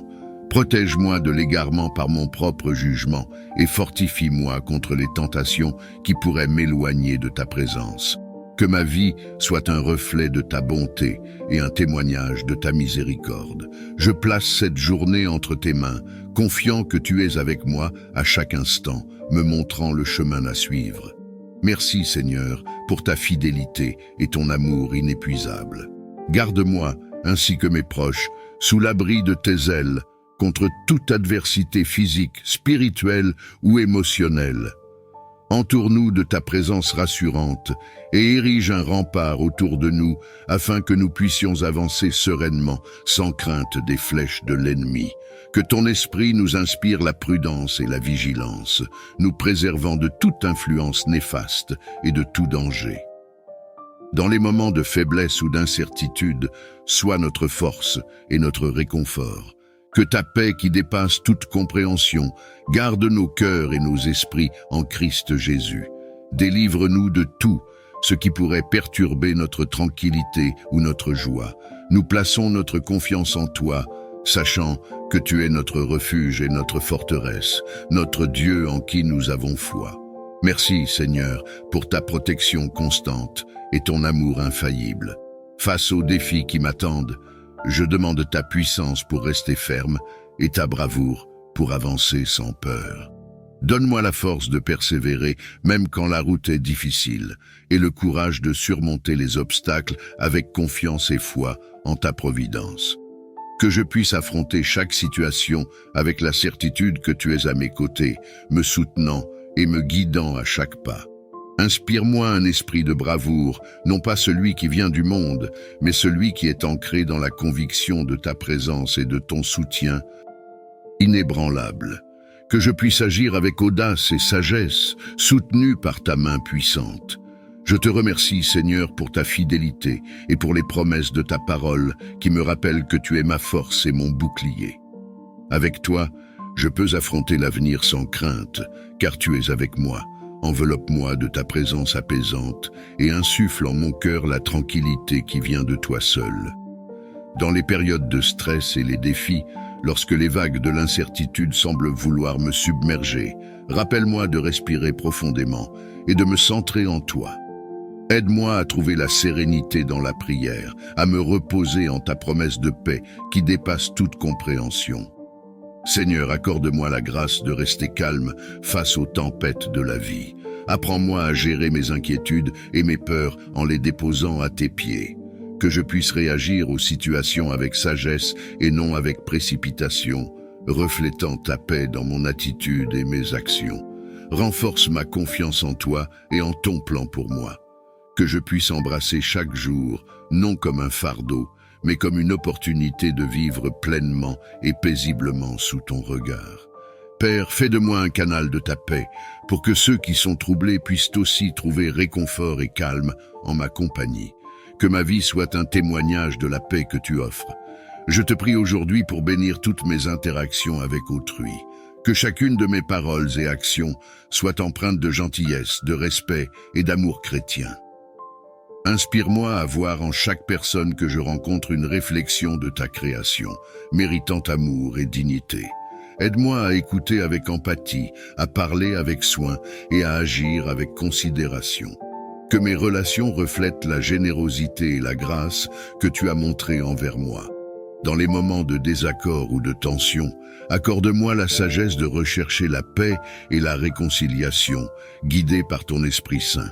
Protège-moi de l'égarement par mon propre jugement et fortifie-moi contre les tentations qui pourraient m'éloigner de ta présence. Que ma vie soit un reflet de ta bonté et un témoignage de ta miséricorde. Je place cette journée entre tes mains, confiant que tu es avec moi à chaque instant, me montrant le chemin à suivre. Merci Seigneur pour ta fidélité et ton amour inépuisable. Garde-moi, ainsi que mes proches, sous l'abri de tes ailes, contre toute adversité physique, spirituelle ou émotionnelle. Entoure-nous de ta présence rassurante et érige un rempart autour de nous afin que nous puissions avancer sereinement, sans crainte des flèches de l'ennemi. Que ton esprit nous inspire la prudence et la vigilance, nous préservant de toute influence néfaste et de tout danger. Dans les moments de faiblesse ou d'incertitude, sois notre force et notre réconfort. Que ta paix qui dépasse toute compréhension garde nos cœurs et nos esprits en Christ Jésus. Délivre-nous de tout ce qui pourrait perturber notre tranquillité ou notre joie. Nous plaçons notre confiance en toi, sachant que tu es notre refuge et notre forteresse, notre Dieu en qui nous avons foi. Merci, Seigneur, pour ta protection constante et ton amour infaillible. Face aux défis qui m'attendent, je demande ta puissance pour rester ferme et ta bravoure pour avancer sans peur. Donne-moi la force de persévérer même quand la route est difficile et le courage de surmonter les obstacles avec confiance et foi en ta providence. Que je puisse affronter chaque situation avec la certitude que tu es à mes côtés, me soutenant et me guidant à chaque pas. Inspire-moi un esprit de bravoure, non pas celui qui vient du monde, mais celui qui est ancré dans la conviction de ta présence et de ton soutien inébranlable. Que je puisse agir avec audace et sagesse, soutenu par ta main puissante. Je te remercie, Seigneur, pour ta fidélité et pour les promesses de ta parole qui me rappellent que tu es ma force et mon bouclier. Avec toi, je peux affronter l'avenir sans crainte, car tu es avec moi. Enveloppe-moi de ta présence apaisante et insuffle en mon cœur la tranquillité qui vient de toi seul. Dans les périodes de stress et les défis, lorsque les vagues de l'incertitude semblent vouloir me submerger, rappelle-moi de respirer profondément et de me centrer en toi. Aide-moi à trouver la sérénité dans la prière, à me reposer en ta promesse de paix qui dépasse toute compréhension. Seigneur, accorde-moi la grâce de rester calme face aux tempêtes de la vie. Apprends-moi à gérer mes inquiétudes et mes peurs en les déposant à tes pieds. Que je puisse réagir aux situations avec sagesse et non avec précipitation, reflétant ta paix dans mon attitude et mes actions. Renforce ma confiance en toi et en ton plan pour moi. Que je puisse embrasser chaque jour, non comme un fardeau, mais comme une opportunité de vivre pleinement et paisiblement sous ton regard. Père, fais de moi un canal de ta paix, pour que ceux qui sont troublés puissent aussi trouver réconfort et calme en ma compagnie. Que ma vie soit un témoignage de la paix que tu offres. Je te prie aujourd'hui pour bénir toutes mes interactions avec autrui. Que chacune de mes paroles et actions soit empreinte de gentillesse, de respect et d'amour chrétien. Inspire-moi à voir en chaque personne que je rencontre une réflexion de ta création, méritant amour et dignité. Aide-moi à écouter avec empathie, à parler avec soin et à agir avec considération. Que mes relations reflètent la générosité et la grâce que tu as montrée envers moi. Dans les moments de désaccord ou de tension, accorde-moi la sagesse de rechercher la paix et la réconciliation, guidée par ton Esprit Saint.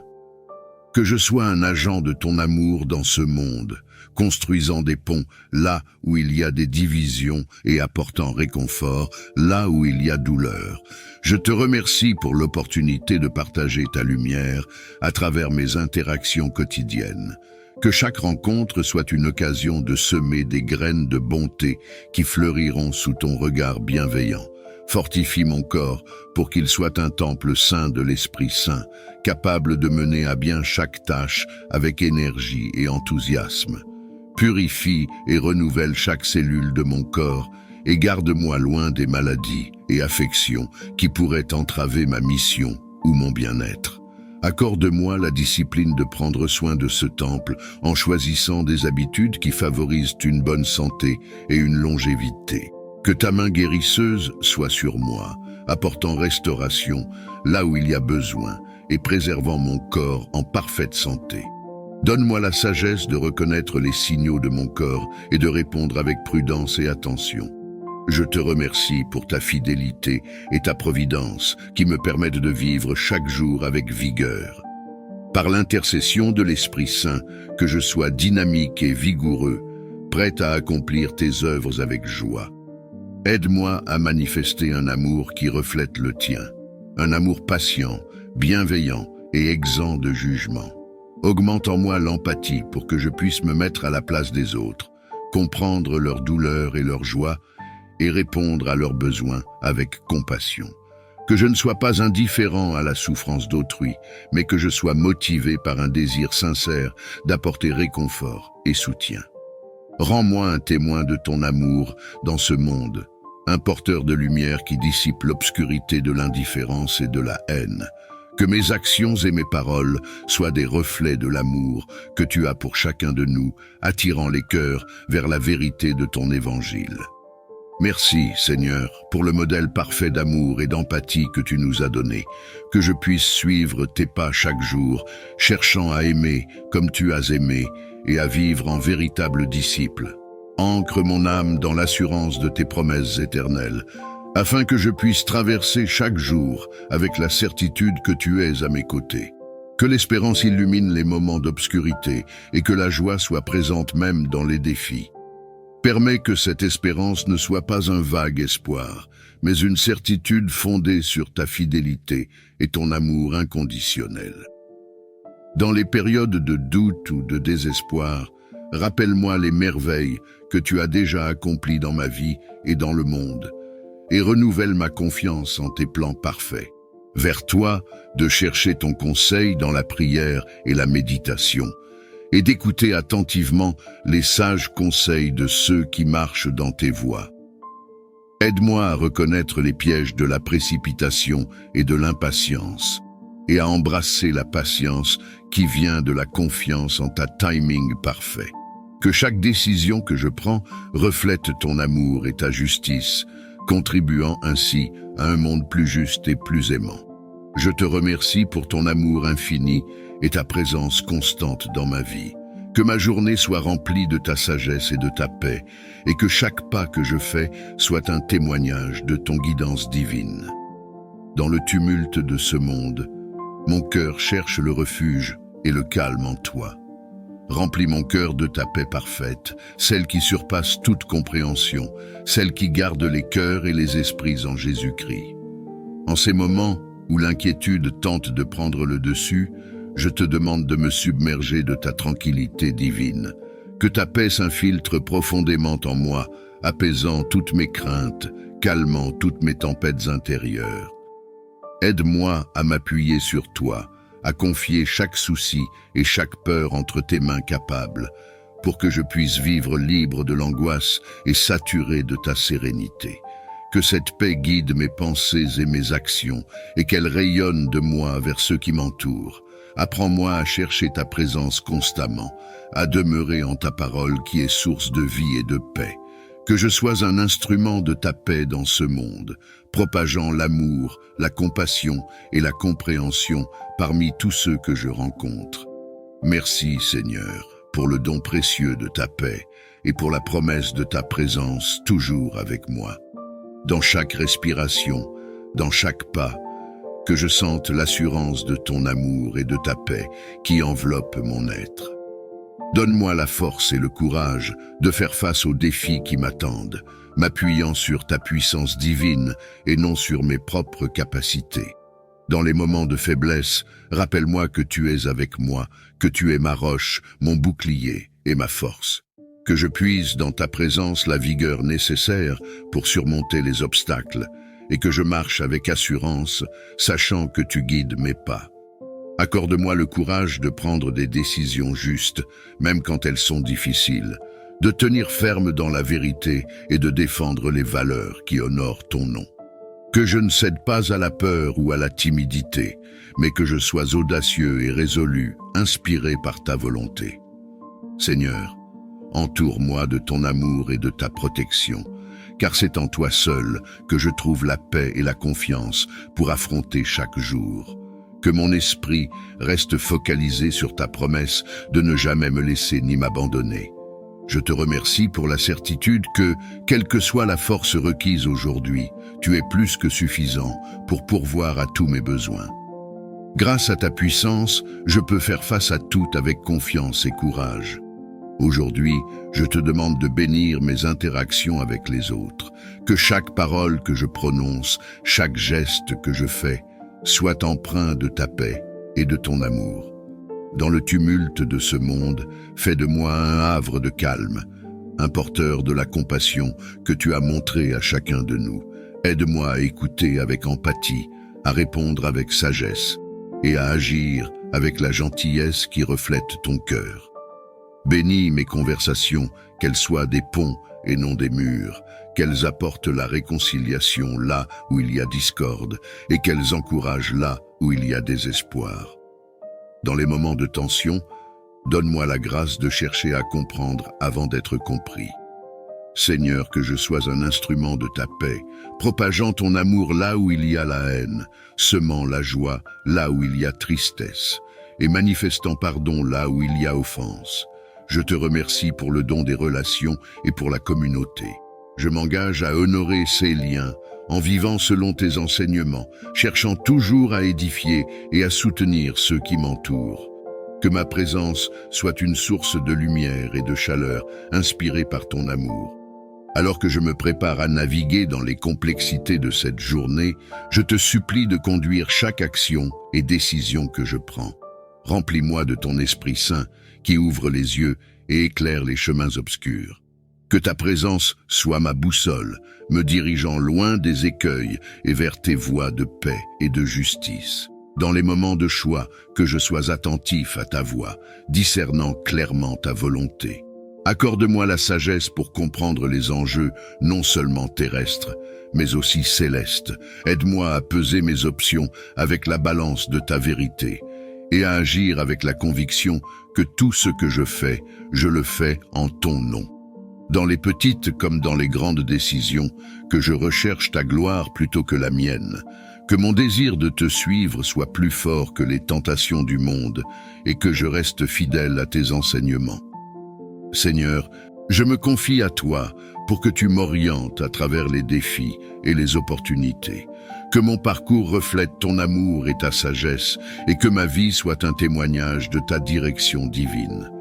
Que je sois un agent de ton amour dans ce monde, construisant des ponts là où il y a des divisions et apportant réconfort là où il y a douleur. Je te remercie pour l'opportunité de partager ta lumière à travers mes interactions quotidiennes. Que chaque rencontre soit une occasion de semer des graines de bonté qui fleuriront sous ton regard bienveillant. Fortifie mon corps pour qu'il soit un temple saint de l'Esprit Saint, capable de mener à bien chaque tâche avec énergie et enthousiasme. Purifie et renouvelle chaque cellule de mon corps et garde-moi loin des maladies et affections qui pourraient entraver ma mission ou mon bien-être. Accorde-moi la discipline de prendre soin de ce temple en choisissant des habitudes qui favorisent une bonne santé et une longévité. Que ta main guérisseuse soit sur moi, apportant restauration là où il y a besoin et préservant mon corps en parfaite santé. Donne-moi la sagesse de reconnaître les signaux de mon corps et de répondre avec prudence et attention. Je te remercie pour ta fidélité et ta providence qui me permettent de vivre chaque jour avec vigueur. Par l'intercession de l'Esprit Saint, que je sois dynamique et vigoureux, prêt à accomplir tes œuvres avec joie. Aide-moi à manifester un amour qui reflète le tien, un amour patient, bienveillant et exempt de jugement. Augmente en moi l'empathie pour que je puisse me mettre à la place des autres, comprendre leurs douleurs et leurs joies et répondre à leurs besoins avec compassion. Que je ne sois pas indifférent à la souffrance d'autrui, mais que je sois motivé par un désir sincère d'apporter réconfort et soutien. Rends-moi un témoin de ton amour dans ce monde, un porteur de lumière qui dissipe l'obscurité de l'indifférence et de la haine. Que mes actions et mes paroles soient des reflets de l'amour que tu as pour chacun de nous, attirant les cœurs vers la vérité de ton évangile. Merci, Seigneur, pour le modèle parfait d'amour et d'empathie que tu nous as donné, que je puisse suivre tes pas chaque jour, cherchant à aimer comme tu as aimé et à vivre en véritable disciple. Ancre mon âme dans l'assurance de tes promesses éternelles, afin que je puisse traverser chaque jour avec la certitude que tu es à mes côtés. Que l'espérance illumine les moments d'obscurité et que la joie soit présente même dans les défis. Permets que cette espérance ne soit pas un vague espoir, mais une certitude fondée sur ta fidélité et ton amour inconditionnel. Dans les périodes de doute ou de désespoir, rappelle-moi les merveilles que tu as déjà accomplies dans ma vie et dans le monde, et renouvelle ma confiance en tes plans parfaits. Vers toi, de chercher ton conseil dans la prière et la méditation, et d'écouter attentivement les sages conseils de ceux qui marchent dans tes voies. Aide-moi à reconnaître les pièges de la précipitation et de l'impatience, et à embrasser la patience qui vient de la confiance en ta timing parfait. Que chaque décision que je prends reflète ton amour et ta justice, contribuant ainsi à un monde plus juste et plus aimant. Je te remercie pour ton amour infini et ta présence constante dans ma vie. Que ma journée soit remplie de ta sagesse et de ta paix, et que chaque pas que je fais soit un témoignage de ton guidance divine. Dans le tumulte de ce monde, mon cœur cherche le refuge et le calme en toi. Remplis mon cœur de ta paix parfaite, celle qui surpasse toute compréhension, celle qui garde les cœurs et les esprits en Jésus-Christ. En ces moments où l'inquiétude tente de prendre le dessus, je te demande de me submerger de ta tranquillité divine. Que ta paix s'infiltre profondément en moi, apaisant toutes mes craintes, calmant toutes mes tempêtes intérieures. Aide-moi à m'appuyer sur toi, à confier chaque souci et chaque peur entre tes mains capables, pour que je puisse vivre libre de l'angoisse et saturé de ta sérénité. Que cette paix guide mes pensées et mes actions, et qu'elle rayonne de moi vers ceux qui m'entourent. Apprends-moi à chercher ta présence constamment, à demeurer en ta parole qui est source de vie et de paix. Que je sois un instrument de ta paix dans ce monde, propageant l'amour, la compassion et la compréhension parmi tous ceux que je rencontre. Merci, Seigneur, pour le don précieux de ta paix et pour la promesse de ta présence toujours avec moi. Dans chaque respiration, dans chaque pas, que je sente l'assurance de ton amour et de ta paix qui enveloppe mon être. Donne-moi la force et le courage de faire face aux défis qui m'attendent, m'appuyant sur ta puissance divine et non sur mes propres capacités. Dans les moments de faiblesse, rappelle-moi que tu es avec moi, que tu es ma roche, mon bouclier et ma force. Que je puise dans ta présence la vigueur nécessaire pour surmonter les obstacles, et que je marche avec assurance, sachant que tu guides mes pas. Accorde-moi le courage de prendre des décisions justes, même quand elles sont difficiles, de tenir ferme dans la vérité et de défendre les valeurs qui honorent ton nom. Que je ne cède pas à la peur ou à la timidité, mais que je sois audacieux et résolu, inspiré par ta volonté. Seigneur, entoure-moi de ton amour et de ta protection, car c'est en toi seul que je trouve la paix et la confiance pour affronter chaque jour. Que mon esprit reste focalisé sur ta promesse de ne jamais me laisser ni m'abandonner. Je te remercie pour la certitude que, quelle que soit la force requise aujourd'hui, tu es plus que suffisant pour pourvoir à tous mes besoins. Grâce à ta puissance, je peux faire face à tout avec confiance et courage. Aujourd'hui, je te demande de bénir mes interactions avec les autres, que chaque parole que je prononce, chaque geste que je fais, soit empreint de ta paix et de ton amour. Dans le tumulte de ce monde, fais de moi un havre de calme, un porteur de la compassion que tu as montré à chacun de nous. Aide-moi à écouter avec empathie, à répondre avec sagesse et à agir avec la gentillesse qui reflète ton cœur. Bénis mes conversations, qu'elles soient des ponts et non des murs, qu'elles apportent la réconciliation là où il y a discorde et qu'elles encouragent là où il y a désespoir. Dans les moments de tension, donne-moi la grâce de chercher à comprendre avant d'être compris. Seigneur, que je sois un instrument de ta paix, propageant ton amour là où il y a la haine, semant la joie là où il y a tristesse, et manifestant pardon là où il y a offense. Je te remercie pour le don des relations et pour la communauté. Je m'engage à honorer ces liens, en vivant selon tes enseignements, cherchant toujours à édifier et à soutenir ceux qui m'entourent. Que ma présence soit une source de lumière et de chaleur, inspirée par ton amour. Alors que je me prépare à naviguer dans les complexités de cette journée, je te supplie de conduire chaque action et décision que je prends. Remplis-moi de ton Esprit Saint qui ouvre les yeux et éclaire les chemins obscurs. Que ta présence soit ma boussole, me dirigeant loin des écueils et vers tes voies de paix et de justice. Dans les moments de choix, que je sois attentif à ta voix, discernant clairement ta volonté. Accorde-moi la sagesse pour comprendre les enjeux non seulement terrestres, mais aussi célestes. Aide-moi à peser mes options avec la balance de ta vérité et à agir avec la conviction que tout ce que je le fais en ton nom. Dans les petites comme dans les grandes décisions, que je recherche ta gloire plutôt que la mienne, que mon désir de te suivre soit plus fort que les tentations du monde et que je reste fidèle à tes enseignements. Seigneur, je me confie à toi pour que tu m'orientes à travers les défis et les opportunités, que mon parcours reflète ton amour et ta sagesse et que ma vie soit un témoignage de ta direction divine.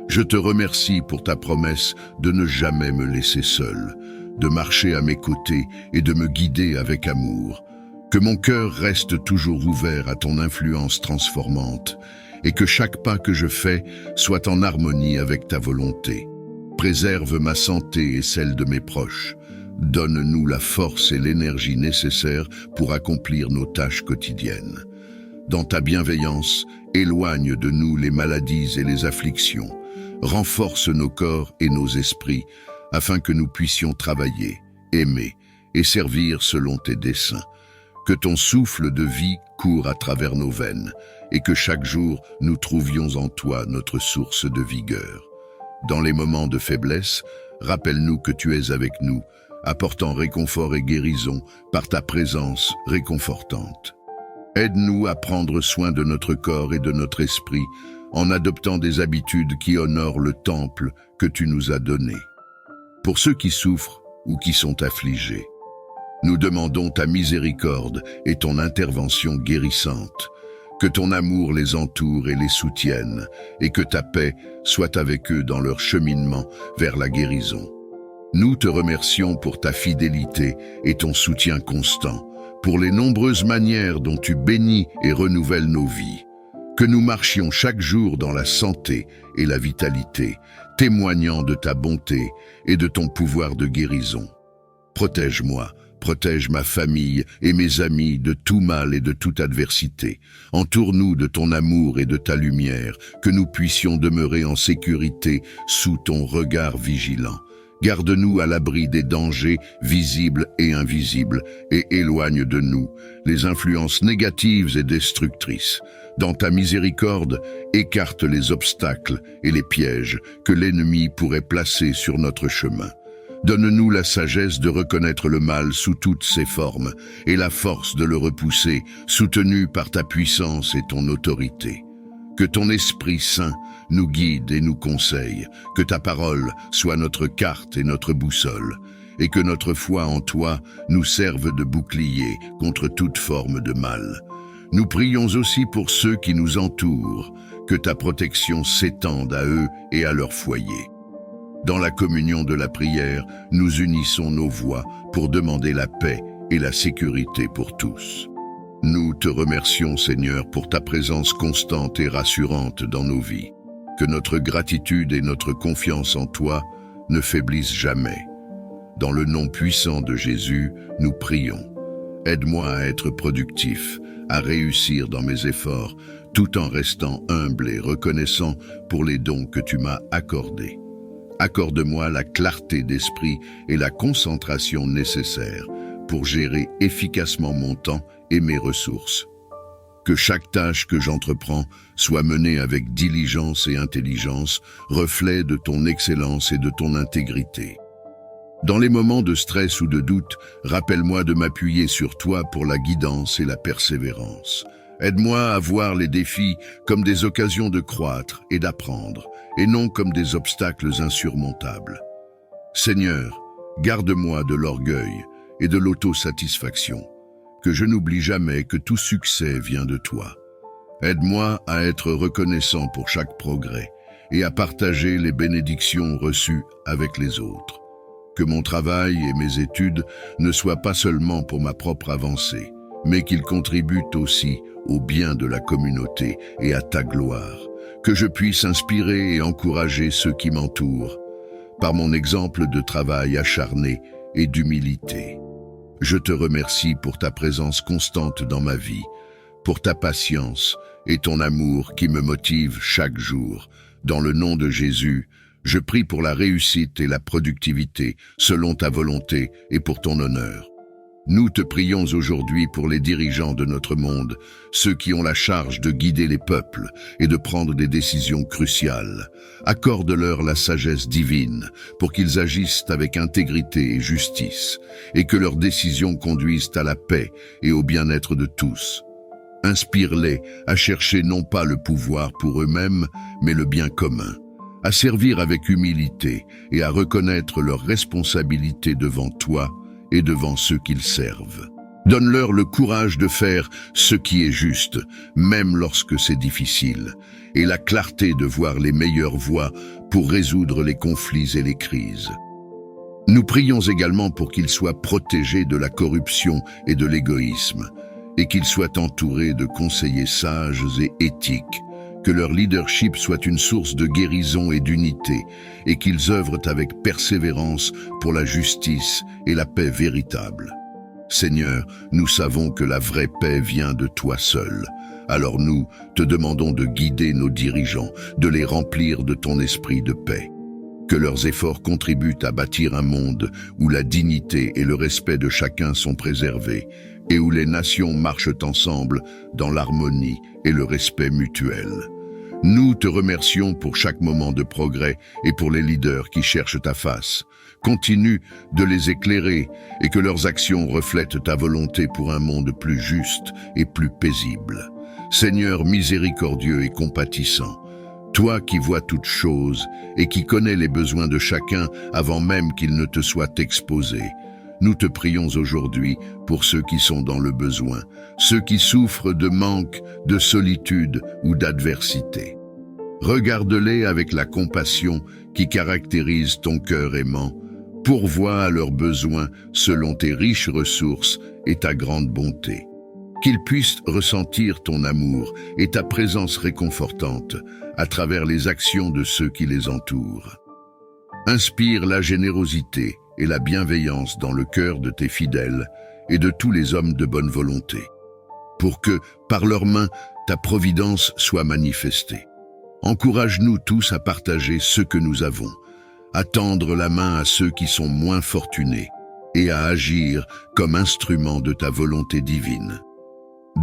Je te remercie pour ta promesse de ne jamais me laisser seul, de marcher à mes côtés et de me guider avec amour. Que mon cœur reste toujours ouvert à ton influence transformante et que chaque pas que je fais soit en harmonie avec ta volonté. Préserve ma santé et celle de mes proches. Donne-nous la force et l'énergie nécessaires pour accomplir nos tâches quotidiennes. Dans ta bienveillance, éloigne de nous les maladies et les afflictions. Renforce nos corps et nos esprits afin que nous puissions travailler, aimer et servir selon tes desseins. Que ton souffle de vie court à travers nos veines et que chaque jour nous trouvions en toi notre source de vigueur. Dans les moments de faiblesse, rappelle-nous que tu es avec nous, apportant réconfort et guérison par ta présence réconfortante. Aide-nous à prendre soin de notre corps et de notre esprit en adoptant des habitudes qui honorent le temple que tu nous as donné. Pour ceux qui souffrent ou qui sont affligés, nous demandons ta miséricorde et ton intervention guérissante. Que ton amour les entoure et les soutienne, et que ta paix soit avec eux dans leur cheminement vers la guérison. Nous te remercions pour ta fidélité et ton soutien constant, pour les nombreuses manières dont tu bénis et renouvelles nos vies. Que nous marchions chaque jour dans la santé et la vitalité, témoignant de ta bonté et de ton pouvoir de guérison. Protège-moi. Protège ma famille et mes amis de tout mal et de toute adversité. Entoure-nous de ton amour et de ta lumière, que nous puissions demeurer en sécurité sous ton regard vigilant. Garde-nous à l'abri des dangers visibles et invisibles et éloigne de nous les influences négatives et destructrices. Dans ta miséricorde, écarte les obstacles et les pièges que l'ennemi pourrait placer sur notre chemin. Donne-nous la sagesse de reconnaître le mal sous toutes ses formes et la force de le repousser, soutenu par ta puissance et ton autorité. Que ton Esprit Saint nous guide et nous conseille, que ta parole soit notre carte et notre boussole, et que notre foi en toi nous serve de bouclier contre toute forme de mal. Nous prions aussi pour ceux qui nous entourent, que ta protection s'étende à eux et à leur foyer. Dans la communion de la prière, nous unissons nos voix pour demander la paix et la sécurité pour tous. Nous te remercions, Seigneur, pour ta présence constante et rassurante dans nos vies. Que notre gratitude et notre confiance en toi ne faiblissent jamais. Dans le nom puissant de Jésus, nous prions. Aide-moi à être productif, à réussir dans mes efforts, tout en restant humble et reconnaissant pour les dons que tu m'as accordés. accorde-moi la clarté d'esprit et la concentration nécessaires pour gérer efficacement mon temps et mes ressources. Que chaque tâche que j'entreprends soit menée avec diligence et intelligence, reflet de ton excellence et de ton intégrité. Dans les moments de stress ou de doute, rappelle-moi de m'appuyer sur toi pour la guidance et la persévérance. Aide-moi à voir les défis comme des occasions de croître et d'apprendre, et non comme des obstacles insurmontables. Seigneur, garde-moi de l'orgueil et de l'autosatisfaction, que je n'oublie jamais que tout succès vient de toi. Aide-moi à être reconnaissant pour chaque progrès et à partager les bénédictions reçues avec les autres. Que mon travail et mes études ne soient pas seulement pour ma propre avancée, mais qu'ils contribuent aussi au bien de la communauté et à ta gloire. Que je puisse inspirer et encourager ceux qui m'entourent par mon exemple de travail acharné et d'humilité. Je te remercie pour ta présence constante dans ma vie, pour ta patience et ton amour qui me motivent chaque jour. Dans le nom de Jésus, je prie pour la réussite et la productivité selon ta volonté et pour ton honneur. Nous te prions aujourd'hui pour les dirigeants de notre monde, ceux qui ont la charge de guider les peuples et de prendre des décisions cruciales. Accorde-leur la sagesse divine pour qu'ils agissent avec intégrité et justice, et que leurs décisions conduisent à la paix et au bien-être de tous. Inspire-les à chercher non pas le pouvoir pour eux-mêmes, mais le bien commun, à servir avec humilité et à reconnaître leurs responsabilités devant toi et devant ceux qu'ils servent. Donne-leur le courage de faire ce qui est juste, même lorsque c'est difficile, et la clarté de voir les meilleures voies pour résoudre les conflits et les crises. Nous prions également pour qu'ils soient protégés de la corruption et de l'égoïsme, et qu'ils soient entourés de conseillers sages et éthiques, que leur leadership soit une source de guérison et d'unité, et qu'ils œuvrent avec persévérance pour la justice et la paix véritable. Seigneur, nous savons que la vraie paix vient de toi seul. Alors nous te demandons de guider nos dirigeants, de les remplir de ton esprit de paix. Que leurs efforts contribuent à bâtir un monde où la dignité et le respect de chacun sont préservés, et où les nations marchent ensemble dans l'harmonie et le respect mutuel. Nous te remercions pour chaque moment de progrès et pour les leaders qui cherchent ta face. Continue de les éclairer et que leurs actions reflètent ta volonté pour un monde plus juste et plus paisible. Seigneur miséricordieux et compatissant, toi qui vois toutes choses et qui connais les besoins de chacun avant même qu'ils ne te soient exposés, nous te prions aujourd'hui pour ceux qui sont dans le besoin, ceux qui souffrent de manque, de solitude ou d'adversité. Regarde-les avec la compassion qui caractérise ton cœur aimant. Pourvois à leurs besoins selon tes riches ressources et ta grande bonté. Qu'ils puissent ressentir ton amour et ta présence réconfortante à travers les actions de ceux qui les entourent. Inspire la générosité et la bienveillance dans le cœur de tes fidèles et de tous les hommes de bonne volonté, pour que, par leurs mains, ta providence soit manifestée. Encourage-nous tous à partager ce que nous avons, à tendre la main à ceux qui sont moins fortunés et à agir comme instruments de ta volonté divine.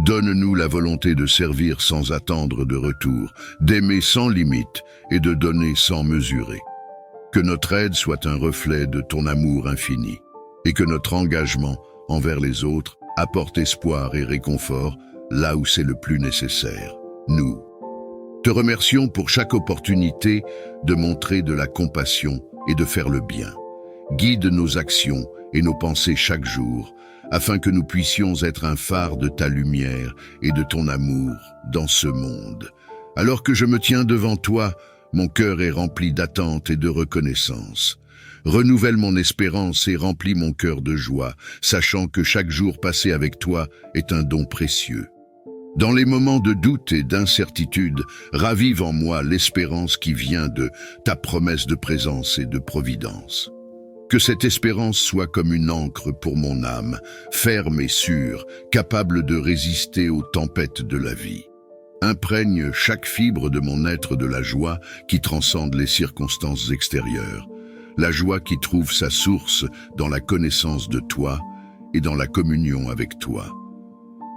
Donne-nous la volonté de servir sans attendre de retour, d'aimer sans limite et de donner sans mesurer. Que notre aide soit un reflet de ton amour infini et que notre engagement envers les autres apporte espoir et réconfort là où c'est le plus nécessaire. Nous te remercions pour chaque opportunité de montrer de la compassion et de faire le bien. Guide nos actions et nos pensées chaque jour, afin que nous puissions être un phare de ta lumière et de ton amour dans ce monde. Alors que je me tiens devant toi, mon cœur est rempli d'attente et de reconnaissance. Renouvelle mon espérance et remplis mon cœur de joie, sachant que chaque jour passé avec toi est un don précieux. Dans les moments de doute et d'incertitude, ravive en moi l'espérance qui vient de ta promesse de présence et de providence. Que cette espérance soit comme une ancre pour mon âme, ferme et sûre, capable de résister aux tempêtes de la vie. Imprègne chaque fibre de mon être de la joie qui transcende les circonstances extérieures, la joie qui trouve sa source dans la connaissance de toi et dans la communion avec toi.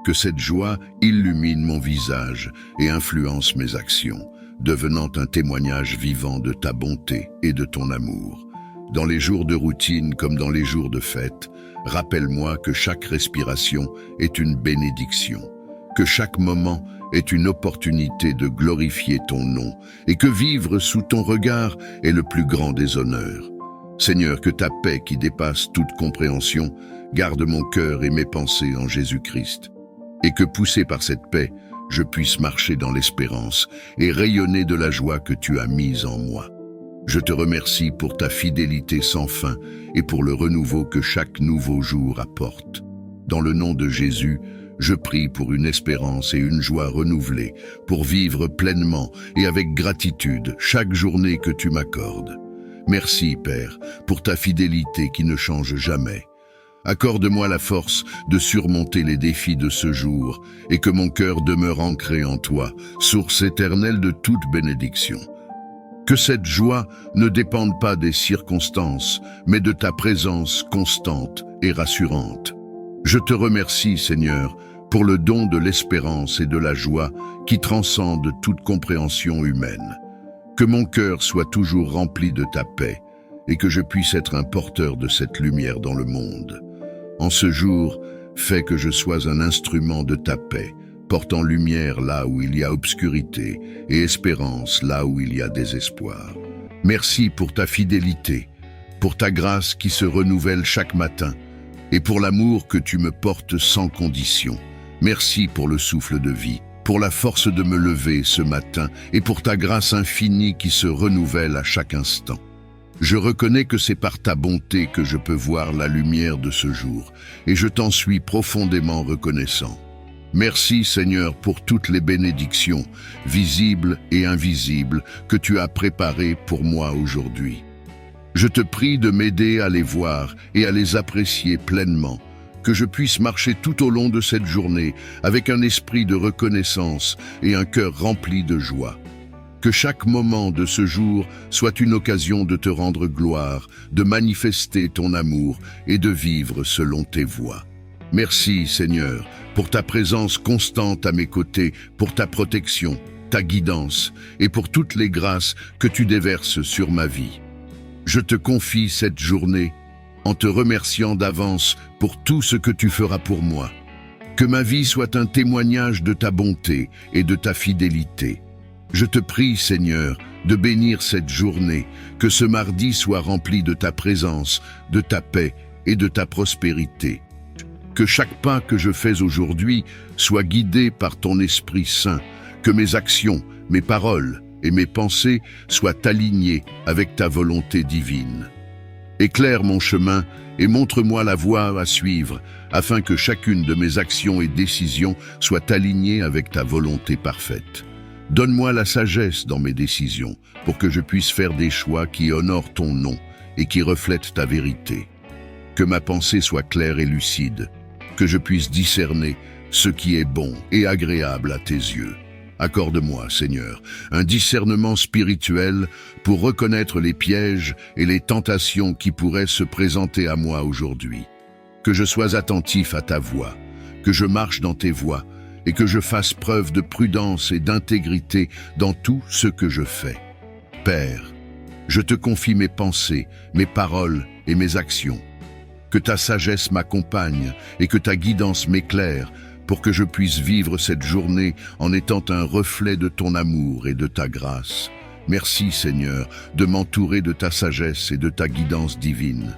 Que cette joie illumine mon visage et influence mes actions, devenant un témoignage vivant de ta bonté et de ton amour. Dans les jours de routine comme dans les jours de fête, rappelle-moi que chaque respiration est une bénédiction, que chaque moment est une opportunité de glorifier ton nom et que vivre sous ton regard est le plus grand des honneurs. Seigneur, que ta paix qui dépasse toute compréhension garde mon cœur et mes pensées en Jésus-Christ, et que poussé par cette paix, je puisse marcher dans l'espérance et rayonner de la joie que tu as mise en moi. Je te remercie pour ta fidélité sans fin et pour le renouveau que chaque nouveau jour apporte. Dans le nom de Jésus, je prie pour une espérance et une joie renouvelée, pour vivre pleinement et avec gratitude chaque journée que tu m'accordes. Merci, Père, pour ta fidélité qui ne change jamais. Accorde-moi la force de surmonter les défis de ce jour et que mon cœur demeure ancré en toi, source éternelle de toute bénédiction. Que cette joie ne dépende pas des circonstances, mais de ta présence constante et rassurante. Je te remercie, Seigneur, pour le don de l'espérance et de la joie qui transcendent toute compréhension humaine. Que mon cœur soit toujours rempli de ta paix et que je puisse être un porteur de cette lumière dans le monde. En ce jour, fais que je sois un instrument de ta paix, portant lumière là où il y a obscurité et espérance là où il y a désespoir. Merci pour ta fidélité, pour ta grâce qui se renouvelle chaque matin et pour l'amour que tu me portes sans condition. Merci pour le souffle de vie, pour la force de me lever ce matin et pour ta grâce infinie qui se renouvelle à chaque instant. Je reconnais que c'est par ta bonté que je peux voir la lumière de ce jour et je t'en suis profondément reconnaissant. Merci Seigneur pour toutes les bénédictions, visibles et invisibles, que tu as préparées pour moi aujourd'hui. Je te prie de m'aider à les voir et à les apprécier pleinement, que je puisse marcher tout au long de cette journée avec un esprit de reconnaissance et un cœur rempli de joie. Que chaque moment de ce jour soit une occasion de te rendre gloire, de manifester ton amour et de vivre selon tes voies. Merci Seigneur pour ta présence constante à mes côtés, pour ta protection, ta guidance et pour toutes les grâces que tu déverses sur ma vie. Je te confie cette journée en te remerciant d'avance pour tout ce que tu feras pour moi. Que ma vie soit un témoignage de ta bonté et de ta fidélité. Je te prie, Seigneur, de bénir cette journée, que ce mardi soit rempli de ta présence, de ta paix et de ta prospérité. Que chaque pas que je fais aujourd'hui soit guidé par ton Esprit Saint, que mes actions, mes paroles et mes pensées soient alignées avec ta volonté divine. Éclaire mon chemin et montre-moi la voie à suivre, afin que chacune de mes actions et décisions soit alignée avec ta volonté parfaite. Donne-moi la sagesse dans mes décisions, pour que je puisse faire des choix qui honorent ton nom et qui reflètent ta vérité. Que ma pensée soit claire et lucide, que je puisse discerner ce qui est bon et agréable à tes yeux. Accorde-moi, Seigneur, un discernement spirituel pour reconnaître les pièges et les tentations qui pourraient se présenter à moi aujourd'hui. Que je sois attentif à ta voix, que je marche dans tes voies et que je fasse preuve de prudence et d'intégrité dans tout ce que je fais. Père, je te confie mes pensées, mes paroles et mes actions. Que ta sagesse m'accompagne et que ta guidance m'éclaire pour que je puisse vivre cette journée en étant un reflet de ton amour et de ta grâce. Merci Seigneur de m'entourer de ta sagesse et de ta guidance divine.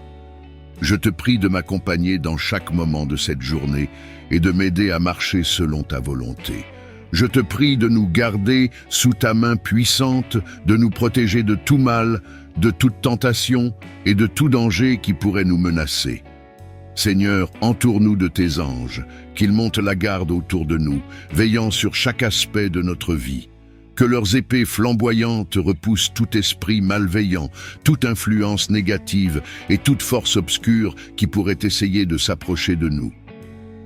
Je te prie de m'accompagner dans chaque moment de cette journée et de m'aider à marcher selon ta volonté. Je te prie de nous garder sous ta main puissante, de nous protéger de tout mal, de toute tentation et de tout danger qui pourrait nous menacer. Seigneur, entoure-nous de tes anges, qu'ils montent la garde autour de nous, veillant sur chaque aspect de notre vie. Que leurs épées flamboyantes repoussent tout esprit malveillant, toute influence négative et toute force obscure qui pourrait essayer de s'approcher de nous.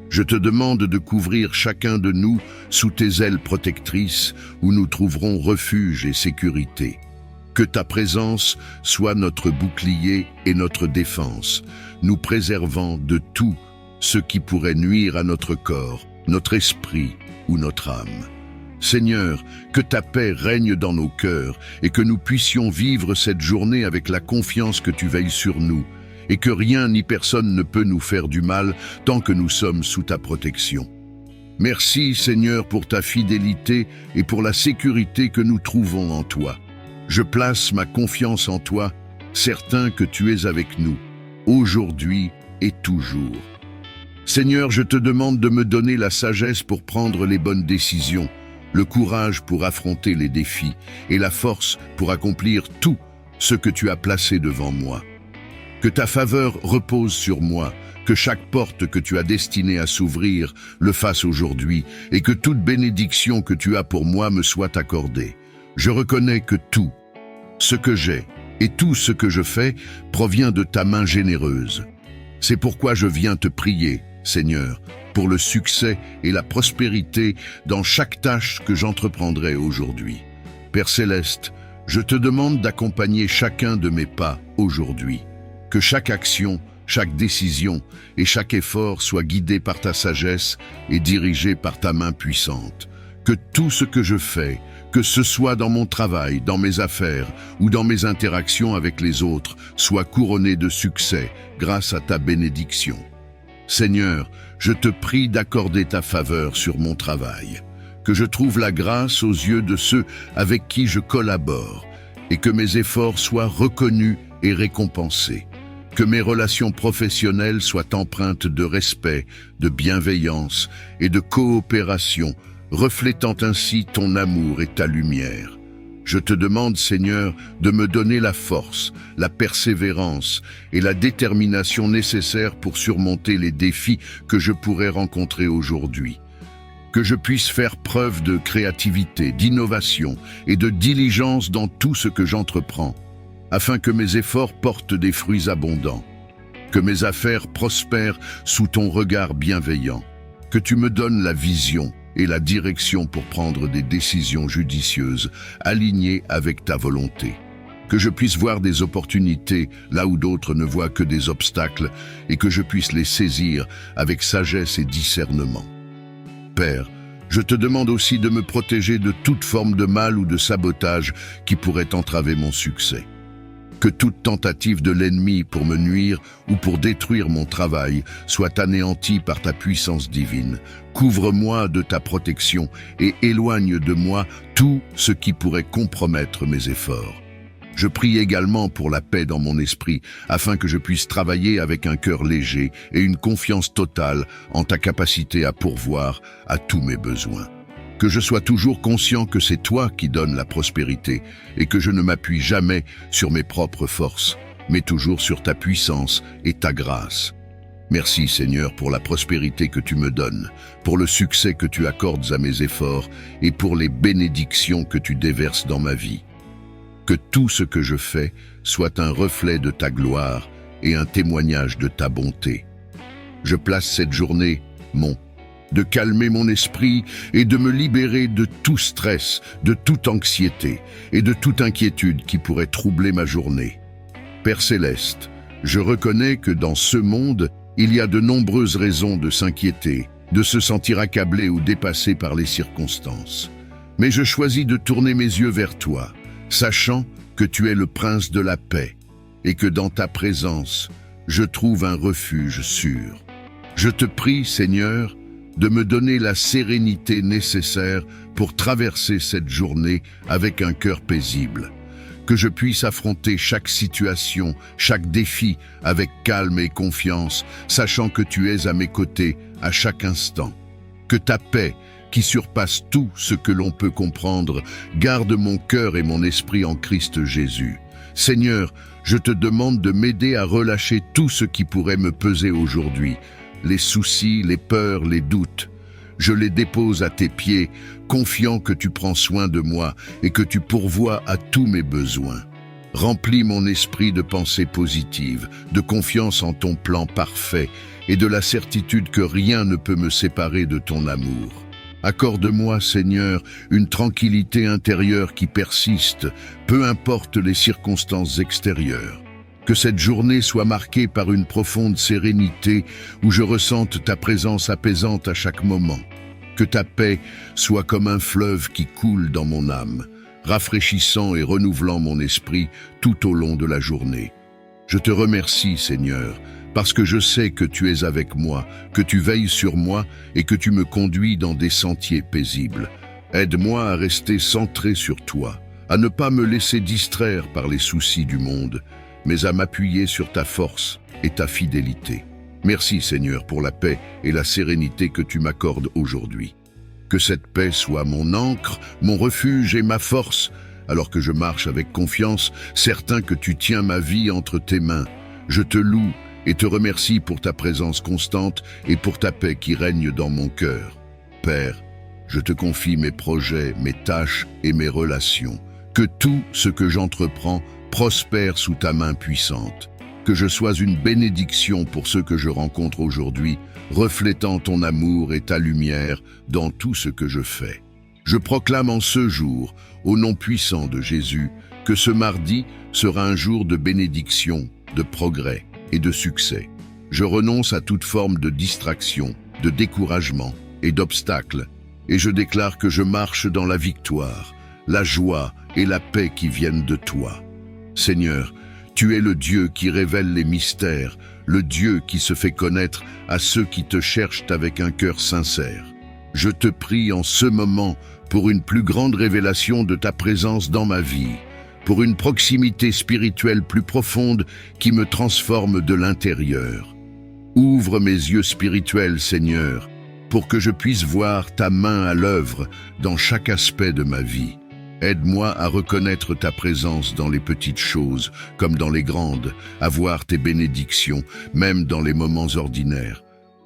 Je te demande de couvrir chacun de nous sous tes ailes protectrices où nous trouverons refuge et sécurité. Que ta présence soit notre bouclier et notre défense, nous préservant de tout ce qui pourrait nuire à notre corps, notre esprit ou notre âme. Seigneur, que ta paix règne dans nos cœurs et que nous puissions vivre cette journée avec la confiance que tu veilles sur nous et que rien ni personne ne peut nous faire du mal tant que nous sommes sous ta protection. Merci Seigneur pour ta fidélité et pour la sécurité que nous trouvons en toi. Je place ma confiance en toi, certain que tu es avec nous, aujourd'hui et toujours. Seigneur, je te demande de me donner la sagesse pour prendre les bonnes décisions, le courage pour affronter les défis et la force pour accomplir tout ce que tu as placé devant moi. Que ta faveur repose sur moi, que chaque porte que tu as destinée à s'ouvrir le fasse aujourd'hui et que toute bénédiction que tu as pour moi me soit accordée. Je reconnais que tout ce que j'ai et tout ce que je fais provient de ta main généreuse. C'est pourquoi je viens te prier, Seigneur, pour le succès et la prospérité dans chaque tâche que j'entreprendrai aujourd'hui. Père Céleste, je te demande d'accompagner chacun de mes pas aujourd'hui. Que chaque action, chaque décision et chaque effort soit guidé par ta sagesse et dirigé par ta main puissante. Que tout ce que je fais, que ce soit dans mon travail, dans mes affaires ou dans mes interactions avec les autres, soit couronné de succès grâce à ta bénédiction. Seigneur, je te prie d'accorder ta faveur sur mon travail, que je trouve la grâce aux yeux de ceux avec qui je collabore et que mes efforts soient reconnus et récompensés. Que mes relations professionnelles soient empreintes de respect, de bienveillance et de coopération, reflétant ainsi ton amour et ta lumière. Je te demande, Seigneur, de me donner la force, la persévérance et la détermination nécessaires pour surmonter les défis que je pourrais rencontrer aujourd'hui. Que je puisse faire preuve de créativité, d'innovation et de diligence dans tout ce que j'entreprends, afin que mes efforts portent des fruits abondants. Que mes affaires prospèrent sous ton regard bienveillant. Que tu me donnes la vision et la direction pour prendre des décisions judicieuses, alignées avec ta volonté. Que je puisse voir des opportunités là où d'autres ne voient que des obstacles et que je puisse les saisir avec sagesse et discernement. Père, je te demande aussi de me protéger de toute forme de mal ou de sabotage qui pourrait entraver mon succès. Que toute tentative de l'ennemi pour me nuire ou pour détruire mon travail soit anéantie par ta puissance divine. Couvre-moi de ta protection et éloigne de moi tout ce qui pourrait compromettre mes efforts. Je prie également pour la paix dans mon esprit, afin que je puisse travailler avec un cœur léger et une confiance totale en ta capacité à pourvoir à tous mes besoins. Que je sois toujours conscient que c'est toi qui donnes la prospérité et que je ne m'appuie jamais sur mes propres forces, mais toujours sur ta puissance et ta grâce. Merci Seigneur pour la prospérité que tu me donnes, pour le succès que tu accordes à mes efforts et pour les bénédictions que tu déverses dans ma vie. Que tout ce que je fais soit un reflet de ta gloire et un témoignage de ta bonté. Je place cette journée, de calmer mon esprit et de me libérer de tout stress, de toute anxiété et de toute inquiétude qui pourrait troubler ma journée. Père Céleste, je reconnais que dans ce monde, il y a de nombreuses raisons de s'inquiéter, de se sentir accablé ou dépassé par les circonstances. Mais je choisis de tourner mes yeux vers toi, sachant que tu es le prince de la paix et que dans ta présence, je trouve un refuge sûr. Je te prie, Seigneur, de me donner la sérénité nécessaire pour traverser cette journée avec un cœur paisible. Que je puisse affronter chaque situation, chaque défi avec calme et confiance, sachant que tu es à mes côtés à chaque instant. Que ta paix, qui surpasse tout ce que l'on peut comprendre, garde mon cœur et mon esprit en Christ Jésus. Seigneur, je te demande de m'aider à relâcher tout ce qui pourrait me peser aujourd'hui, les soucis, les peurs, les doutes. Je les dépose à tes pieds, confiant que tu prends soin de moi et que tu pourvois à tous mes besoins. Remplis mon esprit de pensées positives, de confiance en ton plan parfait et de la certitude que rien ne peut me séparer de ton amour. Accorde-moi, Seigneur, une tranquillité intérieure qui persiste, peu importe les circonstances extérieures. Que cette journée soit marquée par une profonde sérénité où je ressente ta présence apaisante à chaque moment. Que ta paix soit comme un fleuve qui coule dans mon âme, rafraîchissant et renouvelant mon esprit tout au long de la journée. Je te remercie, Seigneur, parce que je sais que tu es avec moi, que tu veilles sur moi et que tu me conduis dans des sentiers paisibles. Aide-moi à rester centré sur toi, à ne pas me laisser distraire par les soucis du monde, mais à m'appuyer sur ta force et ta fidélité. Merci, Seigneur, pour la paix et la sérénité que tu m'accordes aujourd'hui. Que cette paix soit mon ancre, mon refuge et ma force, alors que je marche avec confiance, certain que tu tiens ma vie entre tes mains. Je te loue et te remercie pour ta présence constante et pour ta paix qui règne dans mon cœur. Père, je te confie mes projets, mes tâches et mes relations. Que tout ce que j'entreprends prospère sous ta main puissante. Que je sois une bénédiction pour ceux que je rencontre aujourd'hui, reflétant ton amour et ta lumière dans tout ce que je fais. Je proclame en ce jour, au nom puissant de Jésus, que ce mardi sera un jour de bénédiction, de progrès et de succès. Je renonce à toute forme de distraction, de découragement et d'obstacle, et je déclare que je marche dans la victoire, la joie et la paix qui viennent de toi. Seigneur, tu es le Dieu qui révèle les mystères, le Dieu qui se fait connaître à ceux qui te cherchent avec un cœur sincère. Je te prie en ce moment pour une plus grande révélation de ta présence dans ma vie, pour une proximité spirituelle plus profonde qui me transforme de l'intérieur. Ouvre mes yeux spirituels, Seigneur, pour que je puisse voir ta main à l'œuvre dans chaque aspect de ma vie. Aide-moi à reconnaître ta présence dans les petites choses comme dans les grandes, à voir tes bénédictions, même dans les moments ordinaires.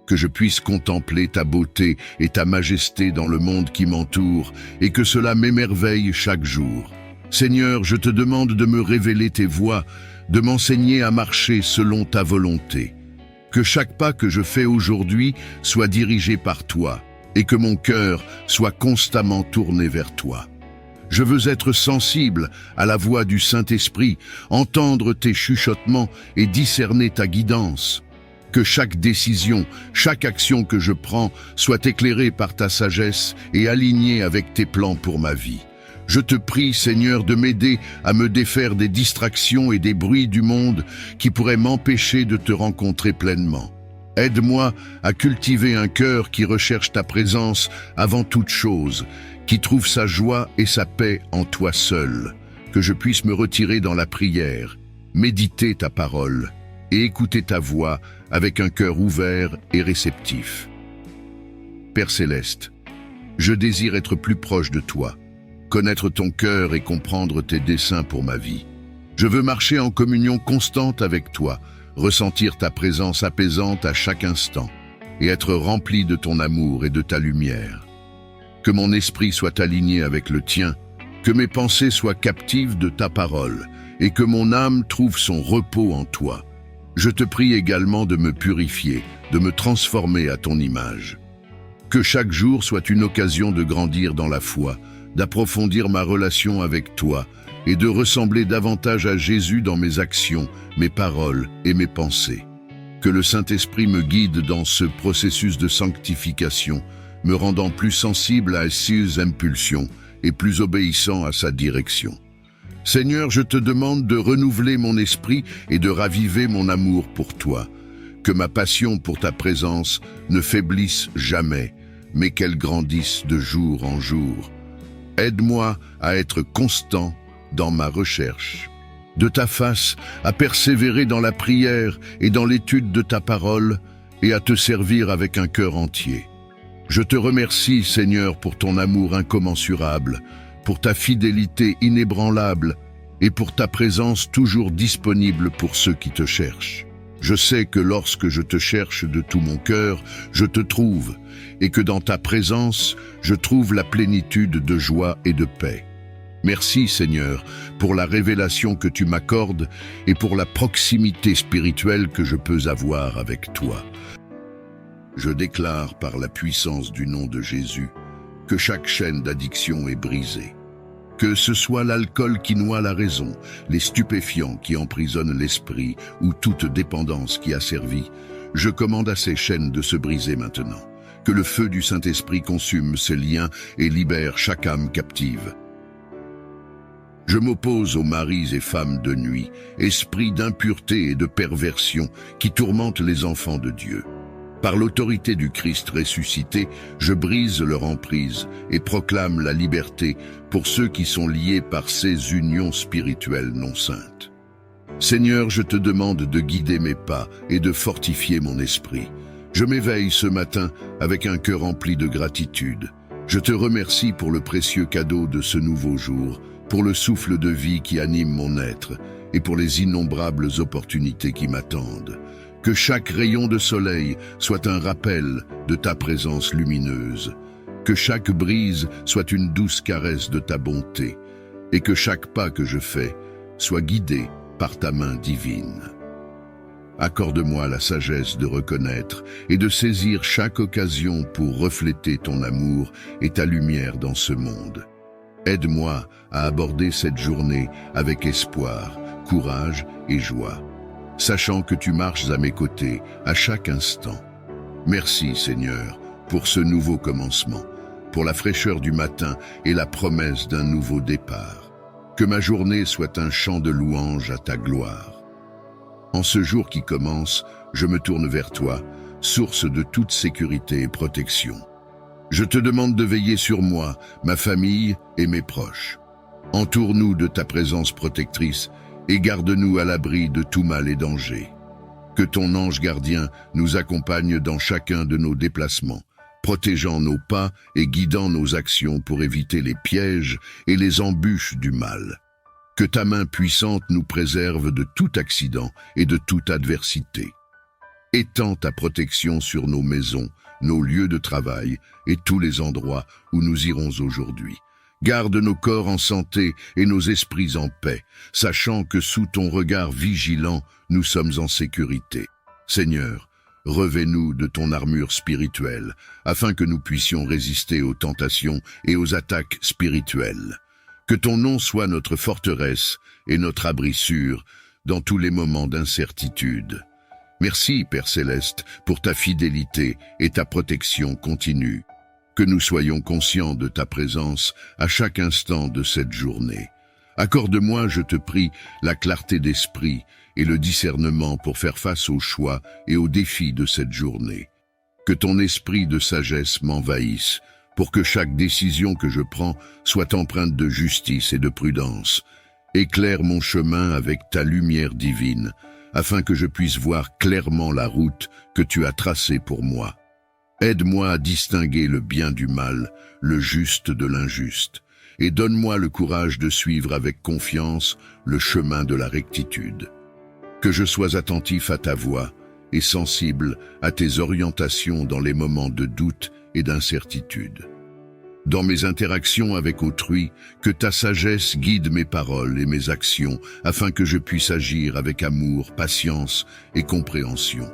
Que je puisse contempler ta beauté et ta majesté dans le monde qui m'entoure, et que cela m'émerveille chaque jour. Seigneur, je te demande de me révéler tes voies, de m'enseigner à marcher selon ta volonté. Que chaque pas que je fais aujourd'hui soit dirigé par toi, et que mon cœur soit constamment tourné vers toi. Je veux être sensible à la voix du Saint-Esprit, entendre tes chuchotements et discerner ta guidance. Que chaque décision, chaque action que je prends soit éclairée par ta sagesse et alignée avec tes plans pour ma vie. Je te prie, Seigneur, de m'aider à me défaire des distractions et des bruits du monde qui pourraient m'empêcher de te rencontrer pleinement. Aide-moi à cultiver un cœur qui recherche ta présence avant toute chose, qui trouve sa joie et sa paix en toi seul, que je puisse me retirer dans la prière, méditer ta parole et écouter ta voix avec un cœur ouvert et réceptif. Père Céleste, je désire être plus proche de toi, connaître ton cœur et comprendre tes desseins pour ma vie. Je veux marcher en communion constante avec toi, ressentir ta présence apaisante à chaque instant et être rempli de ton amour et de ta lumière. Que mon esprit soit aligné avec le tien, que mes pensées soient captives de ta parole et que mon âme trouve son repos en toi. Je te prie également de me purifier, de me transformer à ton image. Que chaque jour soit une occasion de grandir dans la foi, d'approfondir ma relation avec toi et de ressembler davantage à Jésus dans mes actions, mes paroles et mes pensées. Que le Saint-Esprit me guide dans ce processus de sanctification, me rendant plus sensible à ses impulsions et plus obéissant à sa direction. Seigneur, je te demande de renouveler mon esprit et de raviver mon amour pour toi. Que ma passion pour ta présence ne faiblisse jamais, mais qu'elle grandisse de jour en jour. Aide-moi à être constant dans ma recherche de ta face, à persévérer dans la prière et dans l'étude de ta parole et à te servir avec un cœur entier. Je te remercie, Seigneur, pour ton amour incommensurable, pour ta fidélité inébranlable et pour ta présence toujours disponible pour ceux qui te cherchent. Je sais que lorsque je te cherche de tout mon cœur, je te trouve, et que dans ta présence, je trouve la plénitude de joie et de paix. Merci, Seigneur, pour la révélation que tu m'accordes et pour la proximité spirituelle que je peux avoir avec toi. je déclare par la puissance du nom de Jésus que chaque chaîne d'addiction est brisée. Que ce soit l'alcool qui noie la raison, les stupéfiants qui emprisonnent l'esprit ou toute dépendance qui a servi, je commande à ces chaînes de se briser maintenant. Que le feu du Saint-Esprit consume ces liens et libère chaque âme captive. Je m'oppose aux maris et femmes de nuit, esprits d'impureté et de perversion qui tourmentent les enfants de Dieu. Par l'autorité du Christ ressuscité, je brise leur emprise et proclame la liberté pour ceux qui sont liés par ces unions spirituelles non saintes. Seigneur, je te demande de guider mes pas et de fortifier mon esprit. Je m'éveille ce matin avec un cœur rempli de gratitude. Je te remercie pour le précieux cadeau de ce nouveau jour, pour le souffle de vie qui anime mon être et pour les innombrables opportunités qui m'attendent. Que chaque rayon de soleil soit un rappel de ta présence lumineuse. Que chaque brise soit une douce caresse de ta bonté. Et que chaque pas que je fais soit guidé par ta main divine. Accorde-moi la sagesse de reconnaître et de saisir chaque occasion pour refléter ton amour et ta lumière dans ce monde. Aide-moi à aborder cette journée avec espoir, courage et joie, sachant que tu marches à mes côtés à chaque instant. Merci Seigneur pour ce nouveau commencement, pour la fraîcheur du matin et la promesse d'un nouveau départ. Que ma journée soit un chant de louange à ta gloire. En ce jour qui commence, je me tourne vers toi, source de toute sécurité et protection. Je te demande de veiller sur moi, ma famille et mes proches. Entoure-nous de ta présence protectrice et garde-nous à l'abri de tout mal et danger. Que ton ange gardien nous accompagne dans chacun de nos déplacements, protégeant nos pas et guidant nos actions pour éviter les pièges et les embûches du mal. Que ta main puissante nous préserve de tout accident et de toute adversité. Étends ta protection sur nos maisons, nos lieux de travail et tous les endroits où nous irons aujourd'hui. Garde nos corps en santé et nos esprits en paix, sachant que sous ton regard vigilant, nous sommes en sécurité. Seigneur, revêt-nous de ton armure spirituelle, afin que nous puissions résister aux tentations et aux attaques spirituelles. Que ton nom soit notre forteresse et notre abri sûr dans tous les moments d'incertitude. Merci, Père Céleste, pour ta fidélité et ta protection continue. Que nous soyons conscients de ta présence à chaque instant de cette journée. Accorde-moi, je te prie, la clarté d'esprit et le discernement pour faire face aux choix et aux défis de cette journée. Que ton esprit de sagesse m'envahisse, pour que chaque décision que je prends soit empreinte de justice et de prudence. Éclaire mon chemin avec ta lumière divine, afin que je puisse voir clairement la route que tu as tracée pour moi. Aide-moi à distinguer le bien du mal, le juste de l'injuste, et donne-moi le courage de suivre avec confiance le chemin de la rectitude. Que je sois attentif à ta voix et sensible à tes orientations dans les moments de doute et d'incertitude. Dans mes interactions avec autrui, que ta sagesse guide mes paroles et mes actions afin que je puisse agir avec amour, patience et compréhension.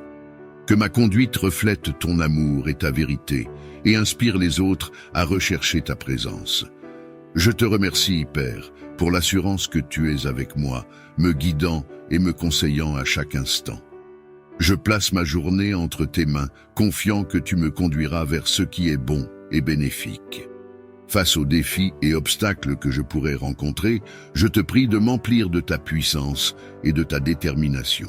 Que ma conduite reflète ton amour et ta vérité et inspire les autres à rechercher ta présence. Je te remercie, Père, pour l'assurance que tu es avec moi, me guidant et me conseillant à chaque instant. Je place ma journée entre tes mains, confiant que tu me conduiras vers ce qui est bon et bénéfique. Face aux défis et obstacles que je pourrais rencontrer, je te prie de m'emplir de ta puissance et de ta détermination.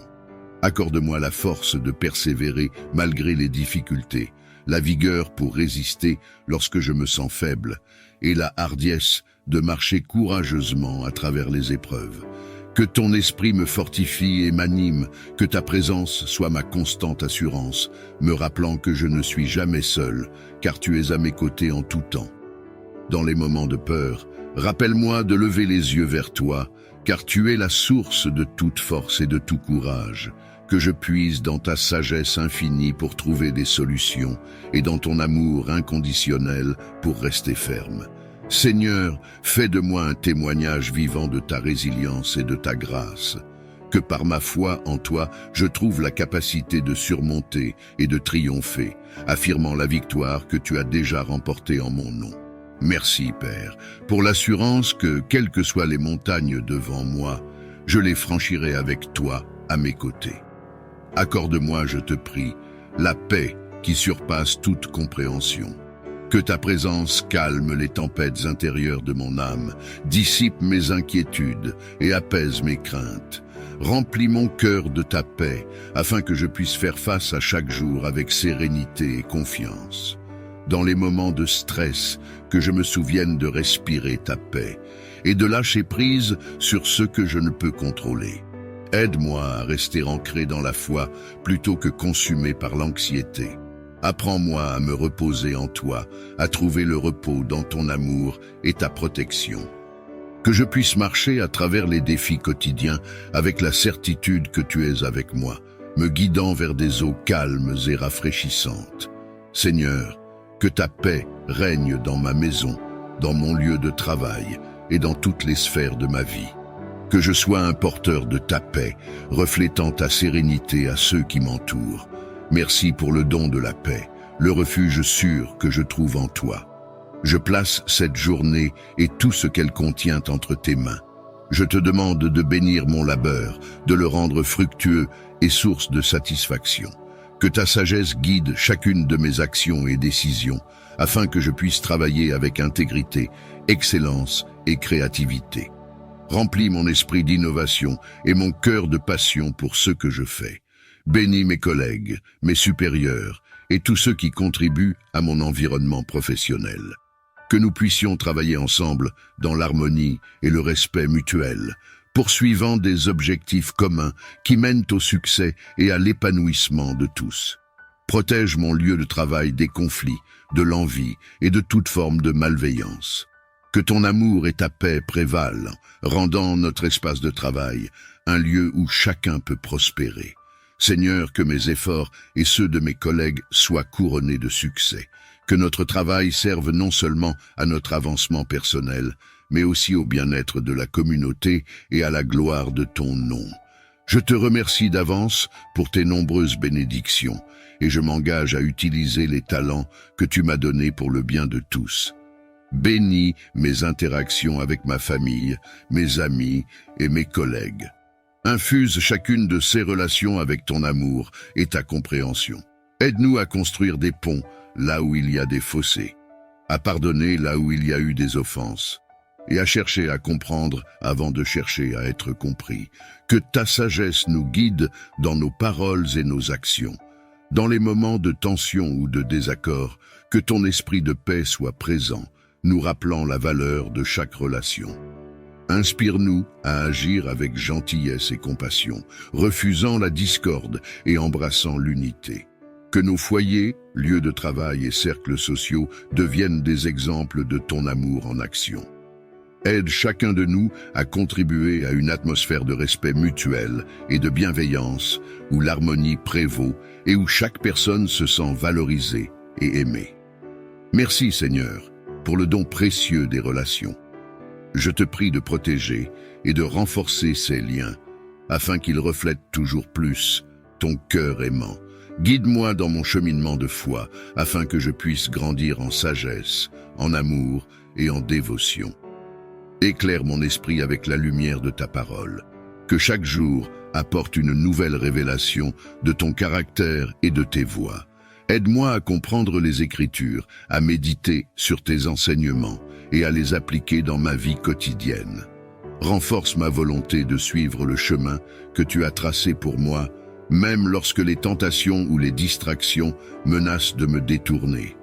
Accorde-moi la force de persévérer malgré les difficultés, la vigueur pour résister lorsque je me sens faible, et la hardiesse de marcher courageusement à travers les épreuves. Que ton esprit me fortifie et m'anime, que ta présence soit ma constante assurance, me rappelant que je ne suis jamais seul, car tu es à mes côtés en tout temps. Dans les moments de peur, rappelle-moi de lever les yeux vers toi, car tu es la source de toute force et de tout courage. Que je puise dans ta sagesse infinie pour trouver des solutions et dans ton amour inconditionnel pour rester ferme. Seigneur, fais de moi un témoignage vivant de ta résilience et de ta grâce. que par ma foi en toi, je trouve la capacité de surmonter et de triompher, affirmant la victoire que tu as déjà remportée en mon nom. Merci, Père, pour l'assurance que, quelles que soient les montagnes devant moi, je les franchirai avec toi à mes côtés. Accorde-moi, je te prie, la paix qui surpasse toute compréhension. Que ta présence calme les tempêtes intérieures de mon âme, dissipe mes inquiétudes et apaise mes craintes. Remplis mon cœur de ta paix, afin que je puisse faire face à chaque jour avec sérénité et confiance. Dans les moments de stress, que je me souvienne de respirer ta paix et de lâcher prise sur ce que je ne peux contrôler. Aide-moi à rester ancré dans la foi plutôt que consumé par l'anxiété. Apprends-moi à me reposer en toi, à trouver le repos dans ton amour et ta protection. Que je puisse marcher à travers les défis quotidiens avec la certitude que tu es avec moi, me guidant vers des eaux calmes et rafraîchissantes. Seigneur, que ta paix règne dans ma maison, dans mon lieu de travail et dans toutes les sphères de ma vie. Que je sois un porteur de ta paix, reflétant ta sérénité à ceux qui m'entourent. Merci pour le don de la paix, le refuge sûr que je trouve en toi. Je place cette journée et tout ce qu'elle contient entre tes mains. Je te demande de bénir mon labeur, de le rendre fructueux et source de satisfaction. Que ta sagesse guide chacune de mes actions et décisions, afin que je puisse travailler avec intégrité, excellence et créativité. Remplis mon esprit d'innovation et mon cœur de passion pour ce que je fais. Bénis mes collègues, mes supérieurs et tous ceux qui contribuent à mon environnement professionnel. Que nous puissions travailler ensemble dans l'harmonie et le respect mutuel, poursuivant des objectifs communs qui mènent au succès et à l'épanouissement de tous. Protège mon lieu de travail des conflits, de l'envie et de toute forme de malveillance. Que ton amour et ta paix prévalent, rendant notre espace de travail un lieu où chacun peut prospérer. Seigneur, que mes efforts et ceux de mes collègues soient couronnés de succès. Que notre travail serve non seulement à notre avancement personnel, mais aussi au bien-être de la communauté et à la gloire de ton nom. Je te remercie d'avance pour tes nombreuses bénédictions, et je m'engage à utiliser les talents que tu m'as donnés pour le bien de tous. Bénis mes interactions avec ma famille, mes amis et mes collègues. Infuse chacune de ces relations avec ton amour et ta compréhension. Aide-nous à construire des ponts là où il y a des fossés, à pardonner là où il y a eu des offenses, et à chercher à comprendre avant de chercher à être compris. Que ta sagesse nous guide dans nos paroles et nos actions. Dans les moments de tension ou de désaccord, que ton esprit de paix soit présent, nous rappelant la valeur de chaque relation. Inspire-nous à agir avec gentillesse et compassion, refusant la discorde et embrassant l'unité. Que nos foyers, lieux de travail et cercles sociaux deviennent des exemples de ton amour en action. Aide chacun de nous à contribuer à une atmosphère de respect mutuel et de bienveillance où l'harmonie prévaut et où chaque personne se sent valorisée et aimée. Merci Seigneur pour le don précieux des relations. Je te prie de protéger et de renforcer ces liens afin qu'ils reflètent toujours plus ton cœur aimant. Guide-moi dans mon cheminement de foi afin que je puisse grandir en sagesse, en amour et en dévotion. Éclaire mon esprit avec la lumière de ta parole. Que chaque jour apporte une nouvelle révélation de ton caractère et de tes voies. Aide-moi à comprendre les Écritures, à méditer sur tes enseignements et à les appliquer dans ma vie quotidienne. Renforce ma volonté de suivre le chemin que tu as tracé pour moi, même lorsque les tentations ou les distractions menacent de me détourner.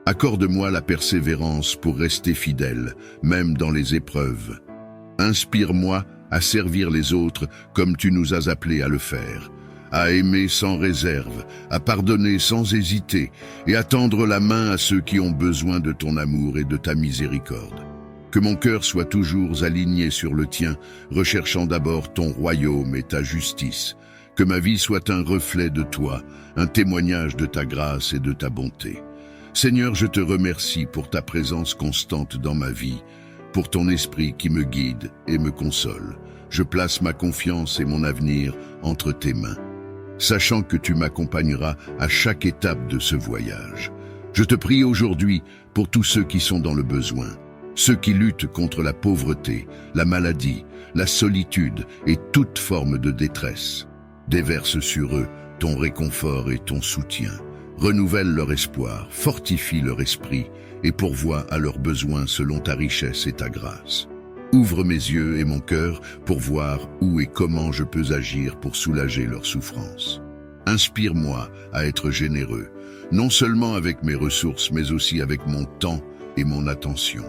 Accorde-moi la persévérance pour rester fidèle, même dans les épreuves. Inspire-moi à servir les autres comme tu nous as appelés à le faire, à aimer sans réserve, à pardonner sans hésiter et à tendre la main à ceux qui ont besoin de ton amour et de ta miséricorde. Que mon cœur soit toujours aligné sur le tien, recherchant d'abord ton royaume et ta justice. Que ma vie soit un reflet de toi, un témoignage de ta grâce et de ta bonté. Seigneur, je te remercie pour ta présence constante dans ma vie, pour ton esprit qui me guide et me console. je place ma confiance et mon avenir entre tes mains, sachant que tu m'accompagneras à chaque étape de ce voyage. Je te prie aujourd'hui pour tous ceux qui sont dans le besoin, ceux qui luttent contre la pauvreté, la maladie, la solitude et toute forme de détresse. Déverse sur eux ton réconfort et ton soutien. Renouvelle leur espoir, fortifie leur esprit et pourvois à leurs besoins selon ta richesse et ta grâce. Ouvre mes yeux et mon cœur pour voir où et comment je peux agir pour soulager leurs souffrances. Inspire-moi à être généreux, non seulement avec mes ressources, mais aussi avec mon temps et mon attention.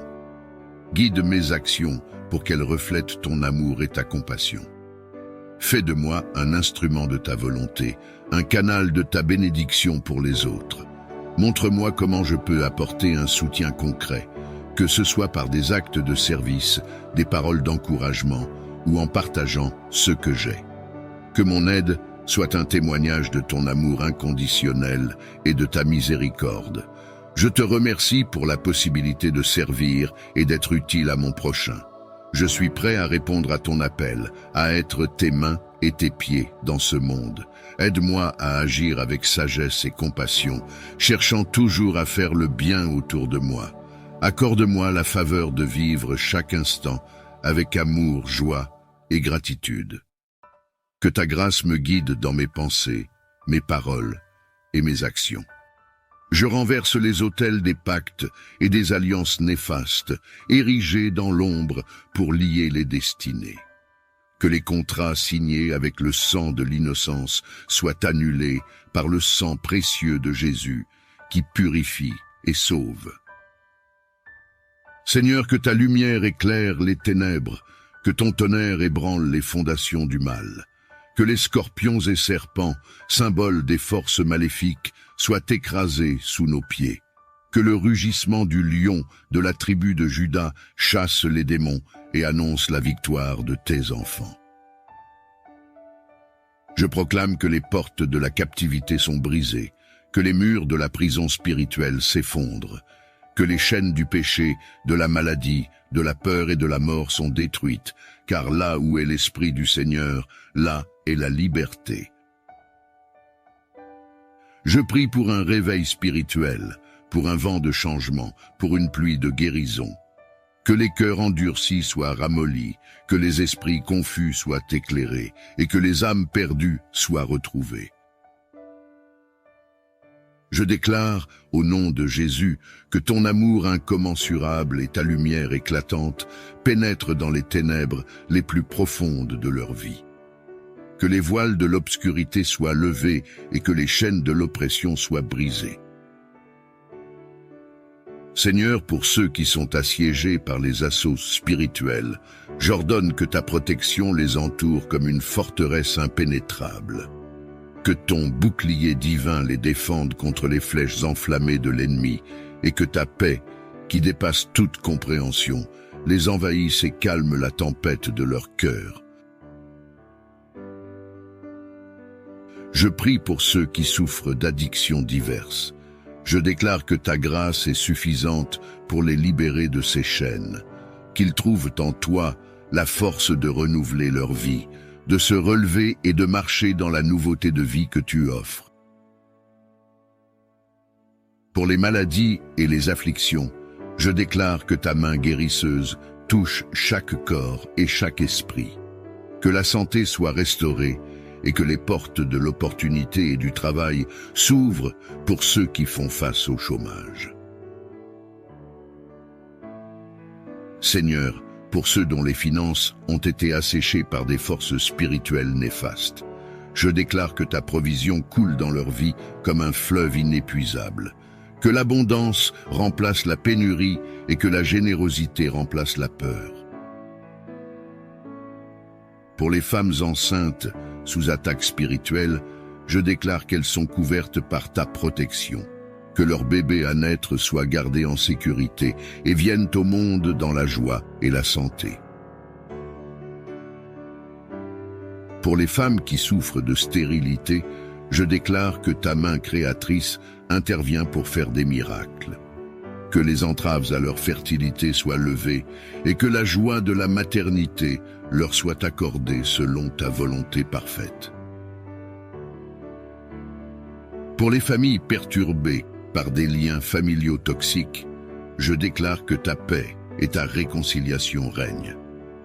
Guide mes actions pour qu'elles reflètent ton amour et ta compassion. Fais de moi un instrument de ta volonté, un canal de ta bénédiction pour les autres. Montre-moi comment je peux apporter un soutien concret, que ce soit par des actes de service, des paroles d'encouragement ou en partageant ce que j'ai. Que mon aide soit un témoignage de ton amour inconditionnel et de ta miséricorde. Je te remercie pour la possibilité de servir et d'être utile à mon prochain. Je suis prêt à répondre à ton appel, à être tes mains et tes pieds dans ce monde. Aide-moi à agir avec sagesse et compassion, cherchant toujours à faire le bien autour de moi. Accorde-moi la faveur de vivre chaque instant avec amour, joie et gratitude. Que ta grâce me guide dans mes pensées, mes paroles et mes actions. Je renverse les autels des pactes et des alliances néfastes, érigés dans l'ombre pour lier les destinées. Que les contrats signés avec le sang de l'innocence soient annulés par le sang précieux de Jésus, qui purifie et sauve. Seigneur, que ta lumière éclaire les ténèbres, que ton tonnerre ébranle les fondations du mal. Que les scorpions et serpents, symboles des forces maléfiques, soient écrasés sous nos pieds. Que le rugissement du lion de la tribu de Juda chasse les démons et annonce la victoire de tes enfants. Je proclame que les portes de la captivité sont brisées, que les murs de la prison spirituelle s'effondrent, que les chaînes du péché, de la maladie, de la peur et de la mort sont détruites, car là où est l'Esprit du Seigneur, là est la liberté. Je prie pour un réveil spirituel, pour un vent de changement, pour une pluie de guérison. Que les cœurs endurcis soient ramollis, que les esprits confus soient éclairés, et que les âmes perdues soient retrouvées. Je déclare, au nom de Jésus, que ton amour incommensurable et ta lumière éclatante pénètrent dans les ténèbres les plus profondes de leur vie. Que les voiles de l'obscurité soient levés et que les chaînes de l'oppression soient brisées. Seigneur, pour ceux qui sont assiégés par les assauts spirituels, j'ordonne que ta protection les entoure comme une forteresse impénétrable. Que ton bouclier divin les défende contre les flèches enflammées de l'ennemi et que ta paix, qui dépasse toute compréhension, les envahisse et calme la tempête de leur cœur. Je prie pour ceux qui souffrent d'addictions diverses. Je déclare que ta grâce est suffisante pour les libérer de ces chaînes, qu'ils trouvent en toi la force de renouveler leur vie, de se relever et de marcher dans la nouveauté de vie que tu offres. Pour les maladies et les afflictions, je déclare que ta main guérisseuse touche chaque corps et chaque esprit, que la santé soit restaurée et que les portes de l'opportunité et du travail s'ouvrent pour ceux qui font face au chômage. Seigneur, pour ceux dont les finances ont été asséchées par des forces spirituelles néfastes, je déclare que ta provision coule dans leur vie comme un fleuve inépuisable, que l'abondance remplace la pénurie et que la générosité remplace la peur. Pour les femmes enceintes sous attaque spirituelle, je déclare qu'elles sont couvertes par ta protection, que leur bébé à naître soit gardé en sécurité et viennent au monde dans la joie et la santé. Pour les femmes qui souffrent de stérilité, je déclare que ta main créatrice intervient pour faire des miracles. Que que les entraves à leur fertilité soient levées et que la joie de la maternité leur soit accordée selon ta volonté parfaite. Pour les familles perturbées par des liens familiaux toxiques, je déclare que ta paix et ta réconciliation règnent,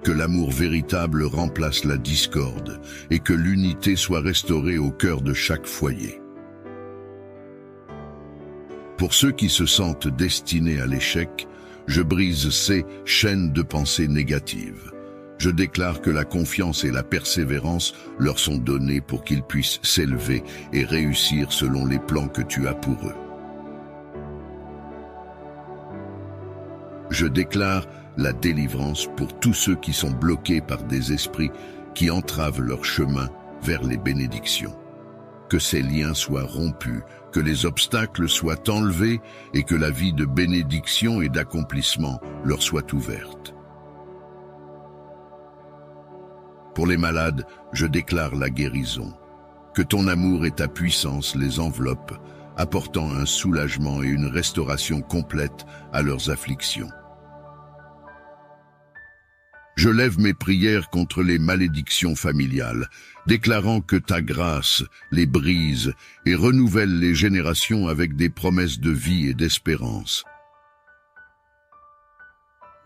que l'amour véritable remplace la discorde et que l'unité soit restaurée au cœur de chaque foyer. Pour ceux qui se sentent destinés à l'échec, je brise ces chaînes de pensée négatives. Je déclare que la confiance et la persévérance leur sont données pour qu'ils puissent s'élever et réussir selon les plans que tu as pour eux. Je déclare la délivrance pour tous ceux qui sont bloqués par des esprits qui entravent leur chemin vers les bénédictions. Que ces liens soient rompus, que les obstacles soient enlevés et que la vie de bénédiction et d'accomplissement leur soit ouverte. Pour les malades, je déclare la guérison. Que ton amour et ta puissance les enveloppent, apportant un soulagement et une restauration complète à leurs afflictions. Je lève mes prières contre les malédictions familiales, déclarant que ta grâce les brise et renouvelle les générations avec des promesses de vie et d'espérance.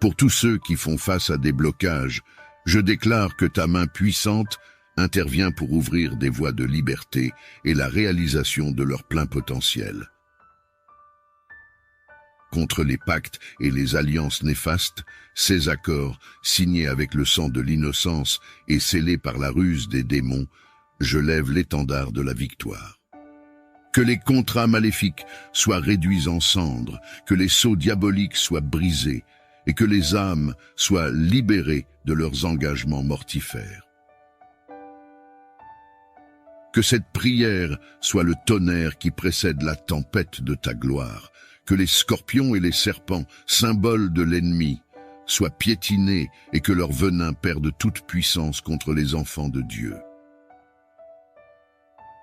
Pour tous ceux qui font face à des blocages, je déclare que ta main puissante intervient pour ouvrir des voies de liberté et la réalisation de leur plein potentiel. Contre les pactes et les alliances néfastes, ces accords, signés avec le sang de l'innocence et scellés par la ruse des démons, je lève l'étendard de la victoire. Que les contrats maléfiques soient réduits en cendres, que les sceaux diaboliques soient brisés, et que les âmes soient libérées de leurs engagements mortifères. Que cette prière soit le tonnerre qui précède la tempête de ta gloire, que les scorpions et les serpents, symboles de l'ennemi, soient piétinés et que leur venin perde toute puissance contre les enfants de Dieu.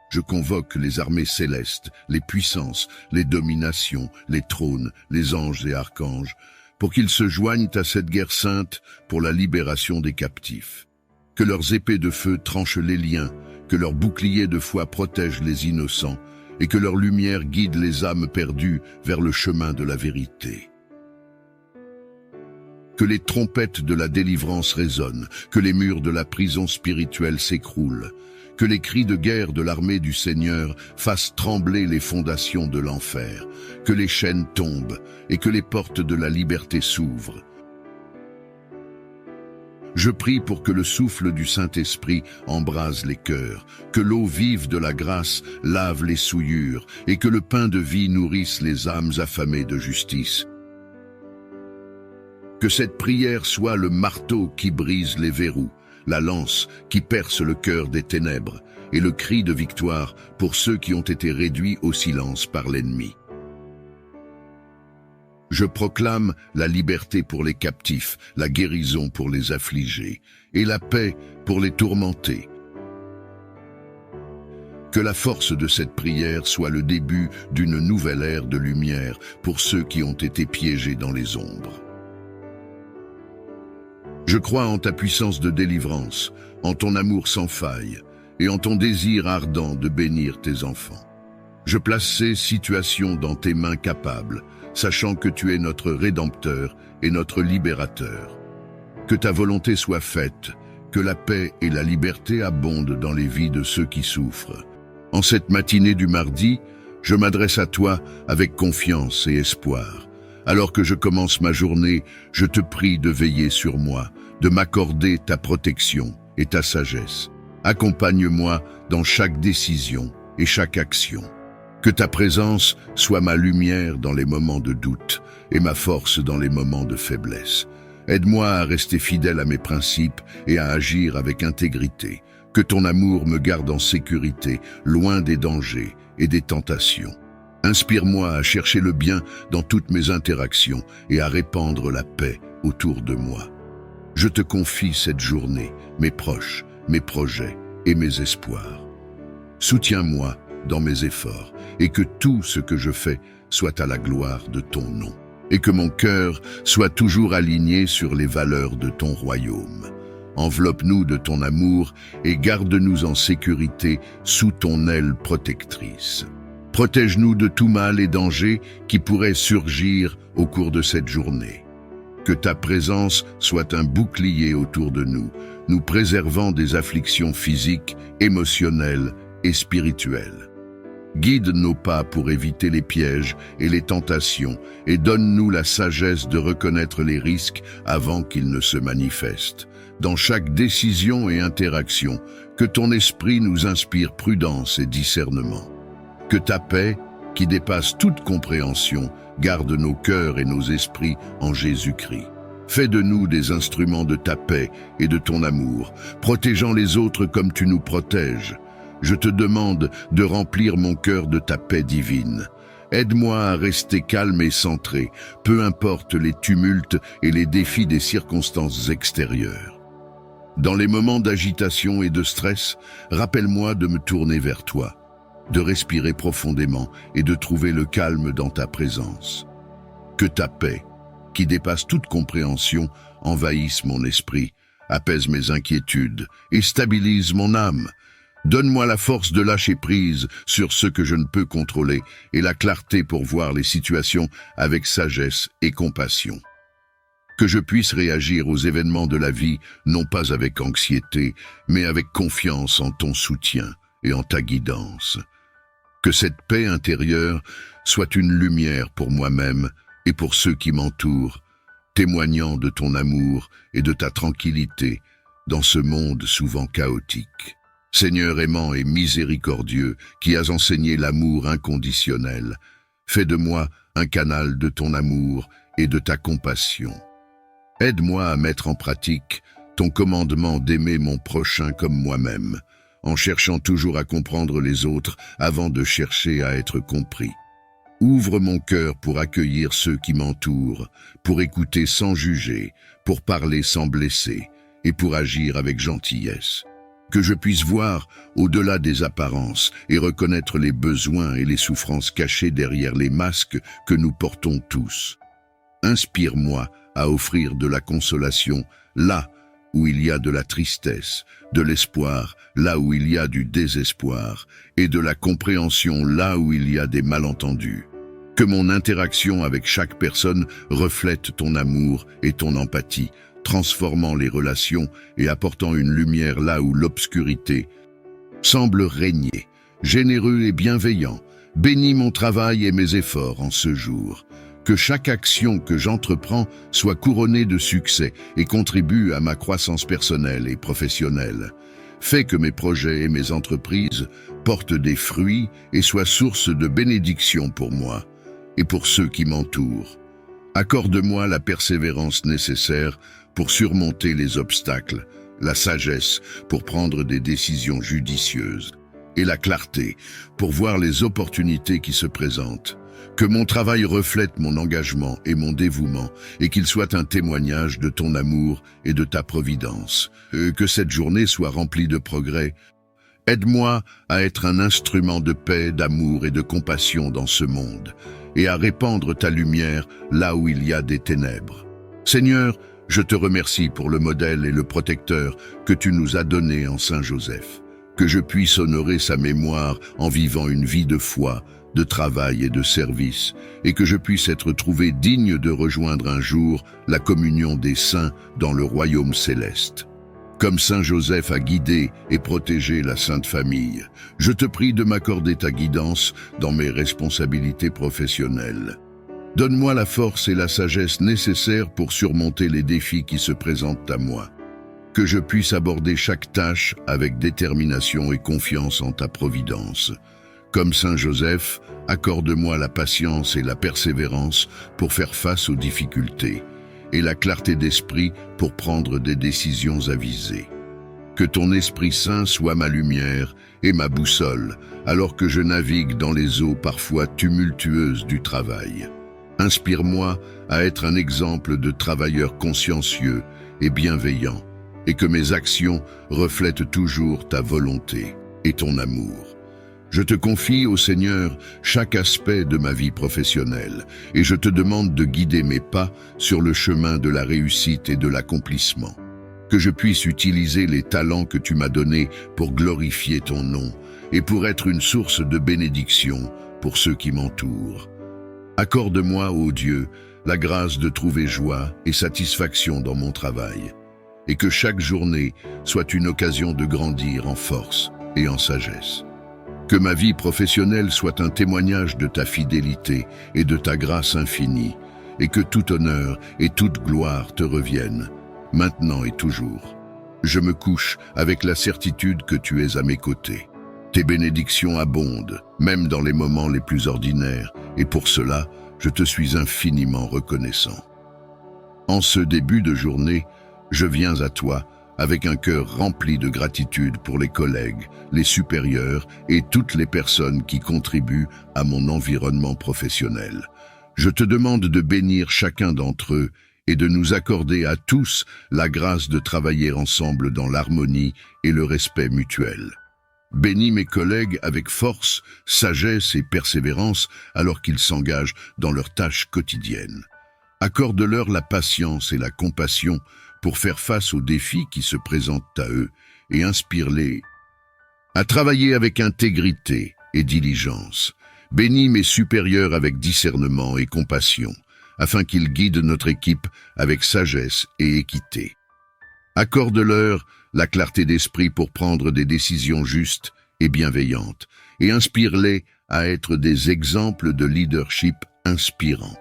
Je convoque les armées célestes, les puissances, les dominations, les trônes, les anges et archanges, pour qu'ils se joignent à cette guerre sainte pour la libération des captifs. Que leurs épées de feu tranchent les liens, que leurs boucliers de foi protègent les innocents, et que leur lumière guide les âmes perdues vers le chemin de la vérité. Que les trompettes de la délivrance résonnent, que les murs de la prison spirituelle s'écroulent, que les cris de guerre de l'armée du Seigneur fassent trembler les fondations de l'enfer, que les chaînes tombent et que les portes de la liberté s'ouvrent. Je prie pour que le souffle du Saint-Esprit embrase les cœurs, que l'eau vive de la grâce lave les souillures et que le pain de vie nourrisse les âmes affamées de justice. Que cette prière soit le marteau qui brise les verrous, la lance qui perce le cœur des ténèbres et le cri de victoire pour ceux qui ont été réduits au silence par l'ennemi. Je proclame la liberté pour les captifs, la guérison pour les affligés et la paix pour les tourmentés. Que la force de cette prière soit le début d'une nouvelle ère de lumière pour ceux qui ont été piégés dans les ombres. Je crois en ta puissance de délivrance, en ton amour sans faille et en ton désir ardent de bénir tes enfants. Je place ces situations dans tes mains capables, sachant que tu es notre Rédempteur et notre Libérateur. Que ta volonté soit faite, que la paix et la liberté abondent dans les vies de ceux qui souffrent. En cette matinée du mardi, je m'adresse à toi avec confiance et espoir. Alors que je commence ma journée, je te prie de veiller sur moi, de m'accorder ta protection et ta sagesse. Accompagne-moi dans chaque décision et chaque action. Que ta présence soit ma lumière dans les moments de doute et ma force dans les moments de faiblesse. Aide-moi à rester fidèle à mes principes et à agir avec intégrité. Que ton amour me garde en sécurité, loin des dangers et des tentations. Inspire-moi à chercher le bien dans toutes mes interactions et à répandre la paix autour de moi. Je te confie cette journée, mes proches, mes projets et mes espoirs. Soutiens-moi dans mes efforts et que tout ce que je fais soit à la gloire de ton nom. et que mon cœur soit toujours aligné sur les valeurs de ton royaume. Enveloppe-nous de ton amour et garde-nous en sécurité sous ton aile protectrice. Protège-nous de tout mal et danger qui pourrait surgir au cours de cette journée. Que ta présence soit un bouclier autour de nous, nous préservant des afflictions physiques, émotionnelles et spirituelles. Guide nos pas pour éviter les pièges et les tentations et donne-nous la sagesse de reconnaître les risques avant qu'ils ne se manifestent. Dans chaque décision et interaction, que ton esprit nous inspire prudence et discernement. Que ta paix, qui dépasse toute compréhension, garde nos cœurs et nos esprits en Jésus-Christ. Fais de nous des instruments de ta paix et de ton amour, protégeant les autres comme tu nous protèges. Je te demande de remplir mon cœur de ta paix divine. Aide-moi à rester calme et centré, peu importe les tumultes et les défis des circonstances extérieures. Dans les moments d'agitation et de stress, rappelle-moi de me tourner vers toi, de respirer profondément et de trouver le calme dans ta présence. Que ta paix, qui dépasse toute compréhension, envahisse mon esprit, apaise mes inquiétudes et stabilise mon âme. Donne-moi la force de lâcher prise sur ce que je ne peux contrôler et la clarté pour voir les situations avec sagesse et compassion. Que je puisse réagir aux événements de la vie, non pas avec anxiété, mais avec confiance en ton soutien et en ta guidance. Que cette paix intérieure soit une lumière pour moi-même et pour ceux qui m'entourent, témoignant de ton amour et de ta tranquillité dans ce monde souvent chaotique. Seigneur aimant et miséricordieux, qui as enseigné l'amour inconditionnel, fais de moi un canal de ton amour et de ta compassion. Aide-moi à mettre en pratique ton commandement d'aimer mon prochain comme moi-même, en cherchant toujours à comprendre les autres avant de chercher à être compris. Ouvre mon cœur pour accueillir ceux qui m'entourent, pour écouter sans juger, pour parler sans blesser et pour agir avec gentillesse. Que je puisse voir au-delà des apparences et reconnaître les besoins et les souffrances cachées derrière les masques que nous portons tous. Inspire-moi à offrir de la consolation là où il y a de la tristesse, de l'espoir là où il y a du désespoir et de la compréhension là où il y a des malentendus. Que mon interaction avec chaque personne reflète ton amour et ton empathie, transformant les relations et apportant une lumière là où l'obscurité semble régner. Généreux et bienveillant, bénis mon travail et mes efforts en ce jour. Que chaque action que j'entreprends soit couronnée de succès et contribue à ma croissance personnelle et professionnelle. Fais que mes projets et mes entreprises portent des fruits et soient source de bénédiction pour moi et pour ceux qui m'entourent. Accorde-moi la persévérance nécessaire pour surmonter les obstacles, la sagesse pour prendre des décisions judicieuses et la clarté pour voir les opportunités qui se présentent. Que mon travail reflète mon engagement et mon dévouement et qu'il soit un témoignage de ton amour et de ta providence. Que cette journée soit remplie de progrès. Aide-moi à être un instrument de paix, d'amour et de compassion dans ce monde et à répandre ta lumière là où il y a des ténèbres. Seigneur, je te remercie pour le modèle et le protecteur que tu nous as donné en Saint Joseph. Que je puisse honorer sa mémoire en vivant une vie de foi, de travail et de service, et que je puisse être trouvé digne de rejoindre un jour la communion des saints dans le royaume céleste. Comme Saint Joseph a guidé et protégé la Sainte Famille, je te prie de m'accorder ta guidance dans mes responsabilités professionnelles. Donne-moi la force et la sagesse nécessaires pour surmonter les défis qui se présentent à moi. Que je puisse aborder chaque tâche avec détermination et confiance en ta providence. Comme Saint Joseph, accorde-moi la patience et la persévérance pour faire face aux difficultés, et la clarté d'esprit pour prendre des décisions avisées. Que ton Esprit Saint soit ma lumière et ma boussole, alors que je navigue dans les eaux parfois tumultueuses du travail. Inspire-moi à être un exemple de travailleur consciencieux et bienveillant, et que mes actions reflètent toujours ta volonté et ton amour. Je te confie au Seigneur chaque aspect de ma vie professionnelle et je te demande de guider mes pas sur le chemin de la réussite et de l'accomplissement. Que je puisse utiliser les talents que tu m'as donnés pour glorifier ton nom et pour être une source de bénédiction pour ceux qui m'entourent. Accorde-moi, ô Dieu, la grâce de trouver joie et satisfaction dans mon travail et que chaque journée soit une occasion de grandir en force et en sagesse. Que ma vie professionnelle soit un témoignage de ta fidélité et de ta grâce infinie, et que tout honneur et toute gloire te reviennent, maintenant et toujours. Je me couche avec la certitude que tu es à mes côtés. Tes bénédictions abondent, même dans les moments les plus ordinaires, et pour cela, je te suis infiniment reconnaissant. En ce début de journée, je viens à toi avec un cœur rempli de gratitude pour les collègues, les supérieurs et toutes les personnes qui contribuent à mon environnement professionnel. Je te demande de bénir chacun d'entre eux et de nous accorder à tous la grâce de travailler ensemble dans l'harmonie et le respect mutuel. Bénis mes collègues avec force, sagesse et persévérance alors qu'ils s'engagent dans leurs tâches quotidiennes. Accorde-leur la patience et la compassion pour faire face aux défis qui se présentent à eux et inspire-les à travailler avec intégrité et diligence. Bénis mes supérieurs avec discernement et compassion, afin qu'ils guident notre équipe avec sagesse et équité. Accorde-leur la clarté d'esprit pour prendre des décisions justes et bienveillantes, et inspire-les à être des exemples de leadership inspirants.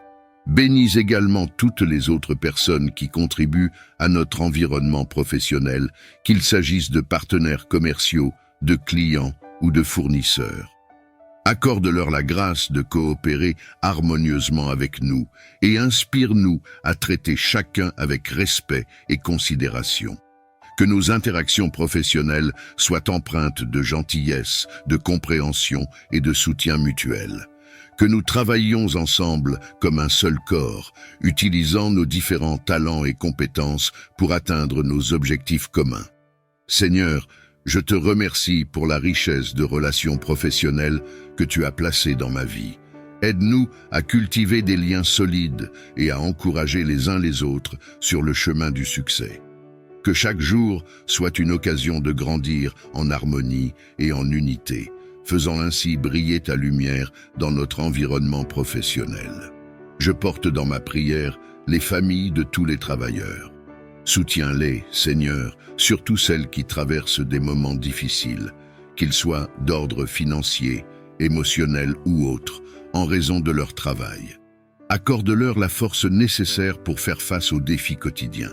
Bénis également toutes les autres personnes qui contribuent à notre environnement professionnel, qu'il s'agisse de partenaires commerciaux, de clients ou de fournisseurs. Accorde-leur la grâce de coopérer harmonieusement avec nous et inspire-nous à traiter chacun avec respect et considération. Que nos interactions professionnelles soient empreintes de gentillesse, de compréhension et de soutien mutuel. Que nous travaillions ensemble comme un seul corps, utilisant nos différents talents et compétences pour atteindre nos objectifs communs. Seigneur, je te remercie pour la richesse de relations professionnelles que tu as placées dans ma vie. Aide-nous à cultiver des liens solides et à encourager les uns les autres sur le chemin du succès. Que chaque jour soit une occasion de grandir en harmonie et en unité, faisant ainsi briller ta lumière dans notre environnement professionnel. Je porte dans ma prière les familles de tous les travailleurs. Soutiens-les, Seigneur, surtout celles qui traversent des moments difficiles, qu'ils soient d'ordre financier, émotionnel ou autre, en raison de leur travail. Accorde-leur la force nécessaire pour faire face aux défis quotidiens.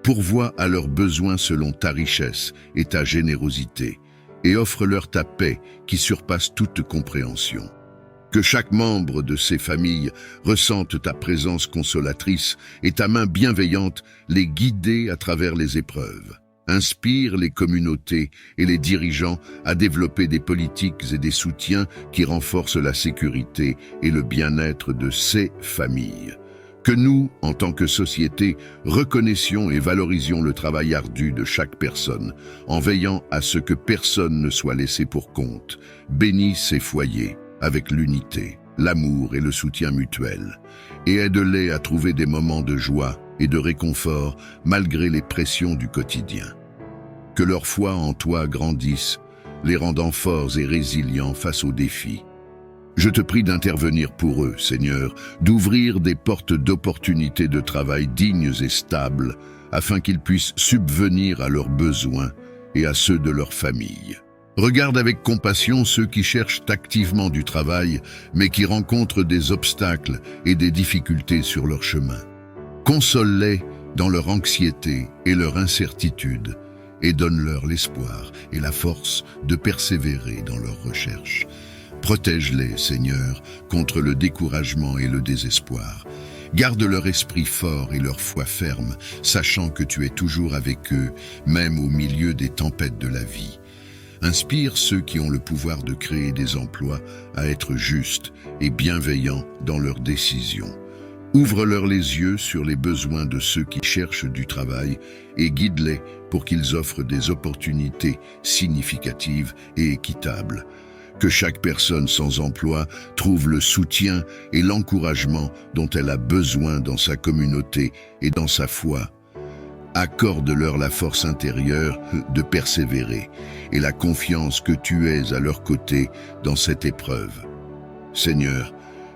Pourvois à leurs besoins selon ta richesse et ta générosité, et offre-leur ta paix qui surpasse toute compréhension. Que chaque membre de ces familles ressente ta présence consolatrice et ta main bienveillante les guider à travers les épreuves. Inspire les communautés et les dirigeants à développer des politiques et des soutiens qui renforcent la sécurité et le bien-être de ces familles. Que nous, en tant que société, reconnaissions et valorisions le travail ardu de chaque personne, en veillant à ce que personne ne soit laissé pour compte. Bénis ces foyers avec l'unité, l'amour et le soutien mutuel, et aide-les à trouver des moments de joie et de réconfort malgré les pressions du quotidien. Que leur foi en toi grandisse, les rendant forts et résilients face aux défis. Je te prie d'intervenir pour eux, Seigneur, d'ouvrir des portes d'opportunités de travail dignes et stables, afin qu'ils puissent subvenir à leurs besoins et à ceux de leur famille. Regarde avec compassion ceux qui cherchent activement du travail, mais qui rencontrent des obstacles et des difficultés sur leur chemin. Console-les dans leur anxiété et leur incertitude, et donne-leur l'espoir et la force de persévérer dans leurs recherches. Protège-les, Seigneur, contre le découragement et le désespoir. Garde leur esprit fort et leur foi ferme, sachant que tu es toujours avec eux, même au milieu des tempêtes de la vie. Inspire ceux qui ont le pouvoir de créer des emplois à être justes et bienveillants dans leurs décisions. Ouvre-leur les yeux sur les besoins de ceux qui cherchent du travail et guide-les pour qu'ils offrent des opportunités significatives et équitables. Que chaque personne sans emploi trouve le soutien et l'encouragement dont elle a besoin dans sa communauté et dans sa foi. Accorde-leur la force intérieure de persévérer et la confiance que tu es à leur côté dans cette épreuve. Seigneur,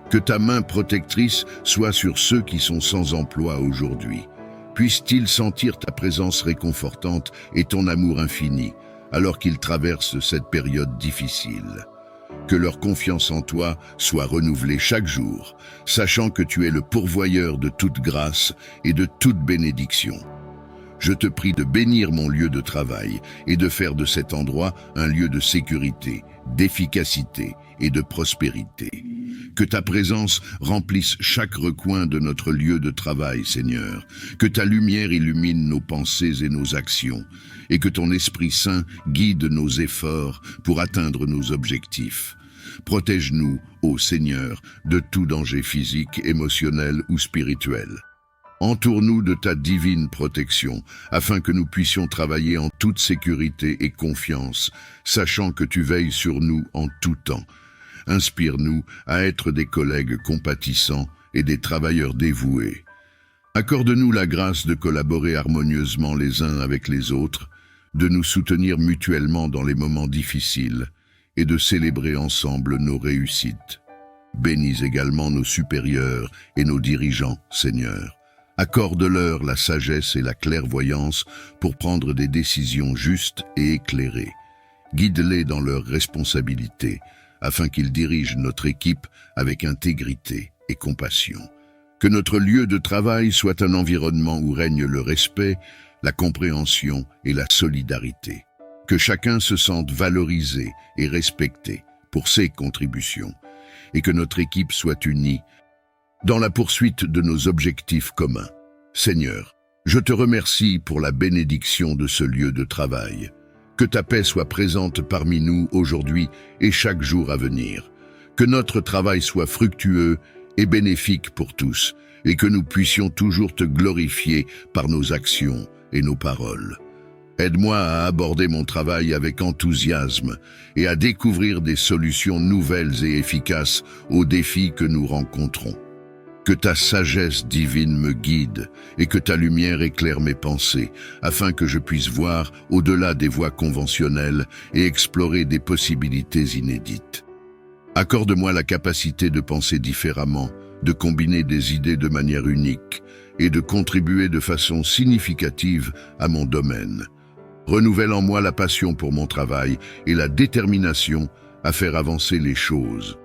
que ta main protectrice soit sur ceux qui sont sans emploi aujourd'hui. Puissent-ils sentir ta présence réconfortante et ton amour infini, alors qu'ils traversent cette période difficile. Que leur confiance en toi soit renouvelée chaque jour, sachant que tu es le pourvoyeur de toute grâce et de toute bénédiction. Je te prie de bénir mon lieu de travail et de faire de cet endroit un lieu de sécurité, d'efficacité et de prospérité. Que ta présence remplisse chaque recoin de notre lieu de travail, Seigneur. Que ta lumière illumine nos pensées et nos actions, et que ton Esprit Saint guide nos efforts pour atteindre nos objectifs. Protège-nous, ô Seigneur, de tout danger physique, émotionnel ou spirituel. Entoure-nous de ta divine protection, afin que nous puissions travailler en toute sécurité et confiance, sachant que tu veilles sur nous en tout temps. Inspire-nous à être des collègues compatissants et des travailleurs dévoués. Accorde-nous la grâce de collaborer harmonieusement les uns avec les autres, de nous soutenir mutuellement dans les moments difficiles et de célébrer ensemble nos réussites. Bénis également nos supérieurs et nos dirigeants, Seigneur. Accorde-leur la sagesse et la clairvoyance pour prendre des décisions justes et éclairées. Guide-les dans leurs responsabilités, afin qu'ils dirigent notre équipe avec intégrité et compassion. Que notre lieu de travail soit un environnement où règne le respect, la compréhension et la solidarité. Que chacun se sente valorisé et respecté pour ses contributions, et que notre équipe soit unie dans la poursuite de nos objectifs communs. Seigneur, je te remercie pour la bénédiction de ce lieu de travail. Que ta paix soit présente parmi nous aujourd'hui et chaque jour à venir. Que notre travail soit fructueux et bénéfique pour tous, et que nous puissions toujours te glorifier par nos actions et nos paroles. Aide-moi à aborder mon travail avec enthousiasme et à découvrir des solutions nouvelles et efficaces aux défis que nous rencontrons. Que ta sagesse divine me guide et que ta lumière éclaire mes pensées, afin que je puisse voir au-delà des voies conventionnelles et explorer des possibilités inédites. Accorde-moi la capacité de penser différemment, de combiner des idées de manière unique et de contribuer de façon significative à mon domaine. Renouvelle en moi la passion pour mon travail et la détermination à faire avancer les choses.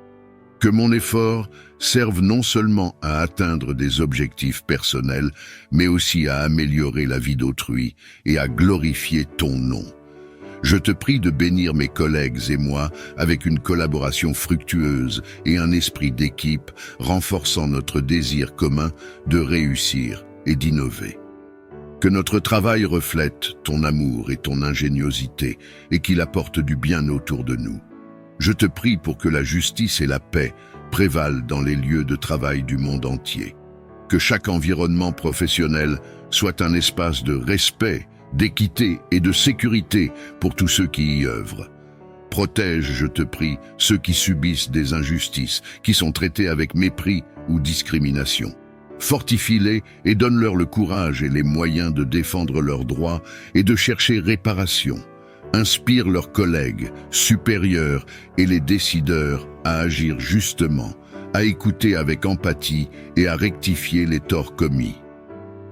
Que mon effort serve non seulement à atteindre des objectifs personnels, mais aussi à améliorer la vie d'autrui et à glorifier ton nom. Je te prie de bénir mes collègues et moi avec une collaboration fructueuse et un esprit d'équipe renforçant notre désir commun de réussir et d'innover. Que notre travail reflète ton amour et ton ingéniosité et qu'il apporte du bien autour de nous. Je te prie pour que la justice et la paix prévalent dans les lieux de travail du monde entier. Que chaque environnement professionnel soit un espace de respect, d'équité et de sécurité pour tous ceux qui y œuvrent. Protège, je te prie, ceux qui subissent des injustices, qui sont traités avec mépris ou discrimination. Fortifie-les et donne-leur le courage et les moyens de défendre leurs droits et de chercher réparation. Inspire leurs collègues, supérieurs et les décideurs à agir justement, à écouter avec empathie et à rectifier les torts commis.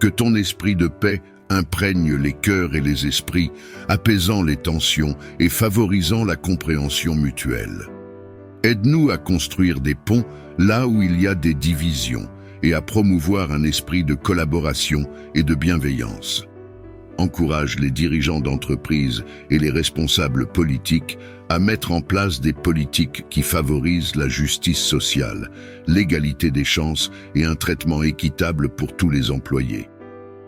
Que ton esprit de paix imprègne les cœurs et les esprits, apaisant les tensions et favorisant la compréhension mutuelle. Aide-nous à construire des ponts là où il y a des divisions et à promouvoir un esprit de collaboration et de bienveillance. Encourage les dirigeants d'entreprises et les responsables politiques à mettre en place des politiques qui favorisent la justice sociale, l'égalité des chances et un traitement équitable pour tous les employés.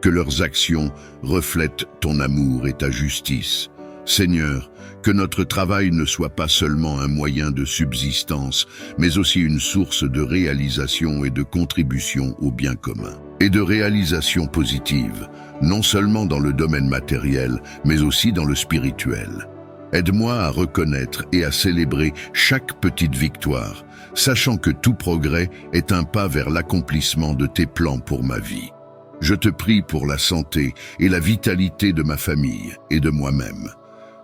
Que leurs actions reflètent ton amour et ta justice. Seigneur, que notre travail ne soit pas seulement un moyen de subsistance, mais aussi une source de réalisation et de contribution au bien commun. Et de réalisation positive, non seulement dans le domaine matériel, mais aussi dans le spirituel. Aide-moi à reconnaître et à célébrer chaque petite victoire, sachant que tout progrès est un pas vers l'accomplissement de tes plans pour ma vie. Je te prie pour la santé et la vitalité de ma famille et de moi-même.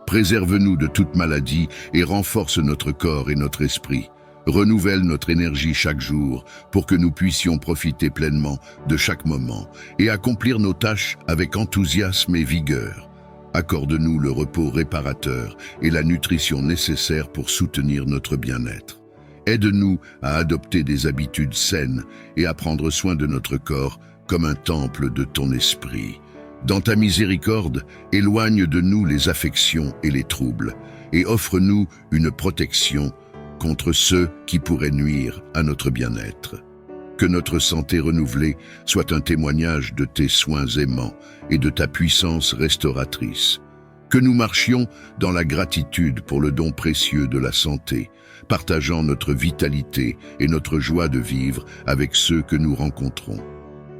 Préserve-nous de toute maladie et renforce notre corps et notre esprit. Renouvelle notre énergie chaque jour pour que nous puissions profiter pleinement de chaque moment et accomplir nos tâches avec enthousiasme et vigueur. Accorde-nous le repos réparateur et la nutrition nécessaire pour soutenir notre bien-être. Aide-nous à adopter des habitudes saines et à prendre soin de notre corps comme un temple de ton esprit. Dans ta miséricorde, éloigne de nous les affections et les troubles et offre-nous une protection contre ceux qui pourraient nuire à notre bien-être. Que notre santé renouvelée soit un témoignage de tes soins aimants et de ta puissance restauratrice. Que nous marchions dans la gratitude pour le don précieux de la santé, partageant notre vitalité et notre joie de vivre avec ceux que nous rencontrons.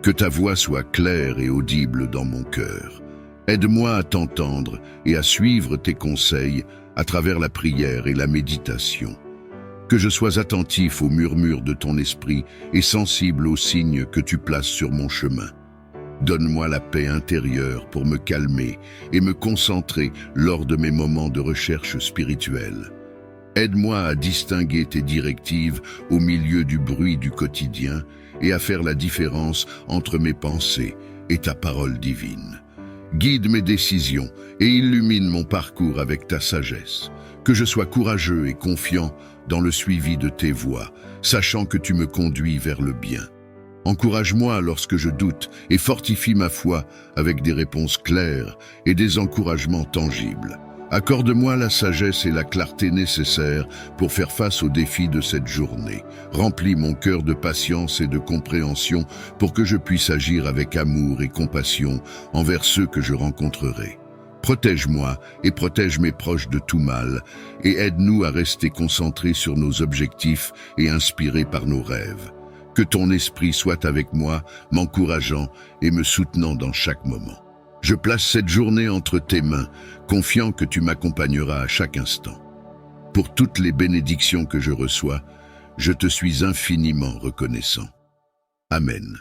Que ta voix soit claire et audible dans mon cœur. Aide-moi à t'entendre et à suivre tes conseils à travers la prière et la méditation. Que je sois attentif aux murmures de ton esprit et sensible aux signes que tu places sur mon chemin. Donne-moi la paix intérieure pour me calmer et me concentrer lors de mes moments de recherche spirituelle. Aide-moi à distinguer tes directives au milieu du bruit du quotidien et à faire la différence entre mes pensées et ta parole divine. Guide mes décisions et illumine mon parcours avec ta sagesse. Que je sois courageux et confiant dans le suivi de tes voies, sachant que tu me conduis vers le bien. Encourage-moi lorsque je doute et fortifie ma foi avec des réponses claires et des encouragements tangibles. Accorde-moi la sagesse et la clarté nécessaires pour faire face aux défis de cette journée. Remplis mon cœur de patience et de compréhension pour que je puisse agir avec amour et compassion envers ceux que je rencontrerai. Protège-moi et protège mes proches de tout mal et aide-nous à rester concentrés sur nos objectifs et inspirés par nos rêves. Que ton esprit soit avec moi, m'encourageant et me soutenant dans chaque moment. Je place cette journée entre tes mains, confiant que tu m'accompagneras à chaque instant. Pour toutes les bénédictions que je reçois, je te suis infiniment reconnaissant. Amen.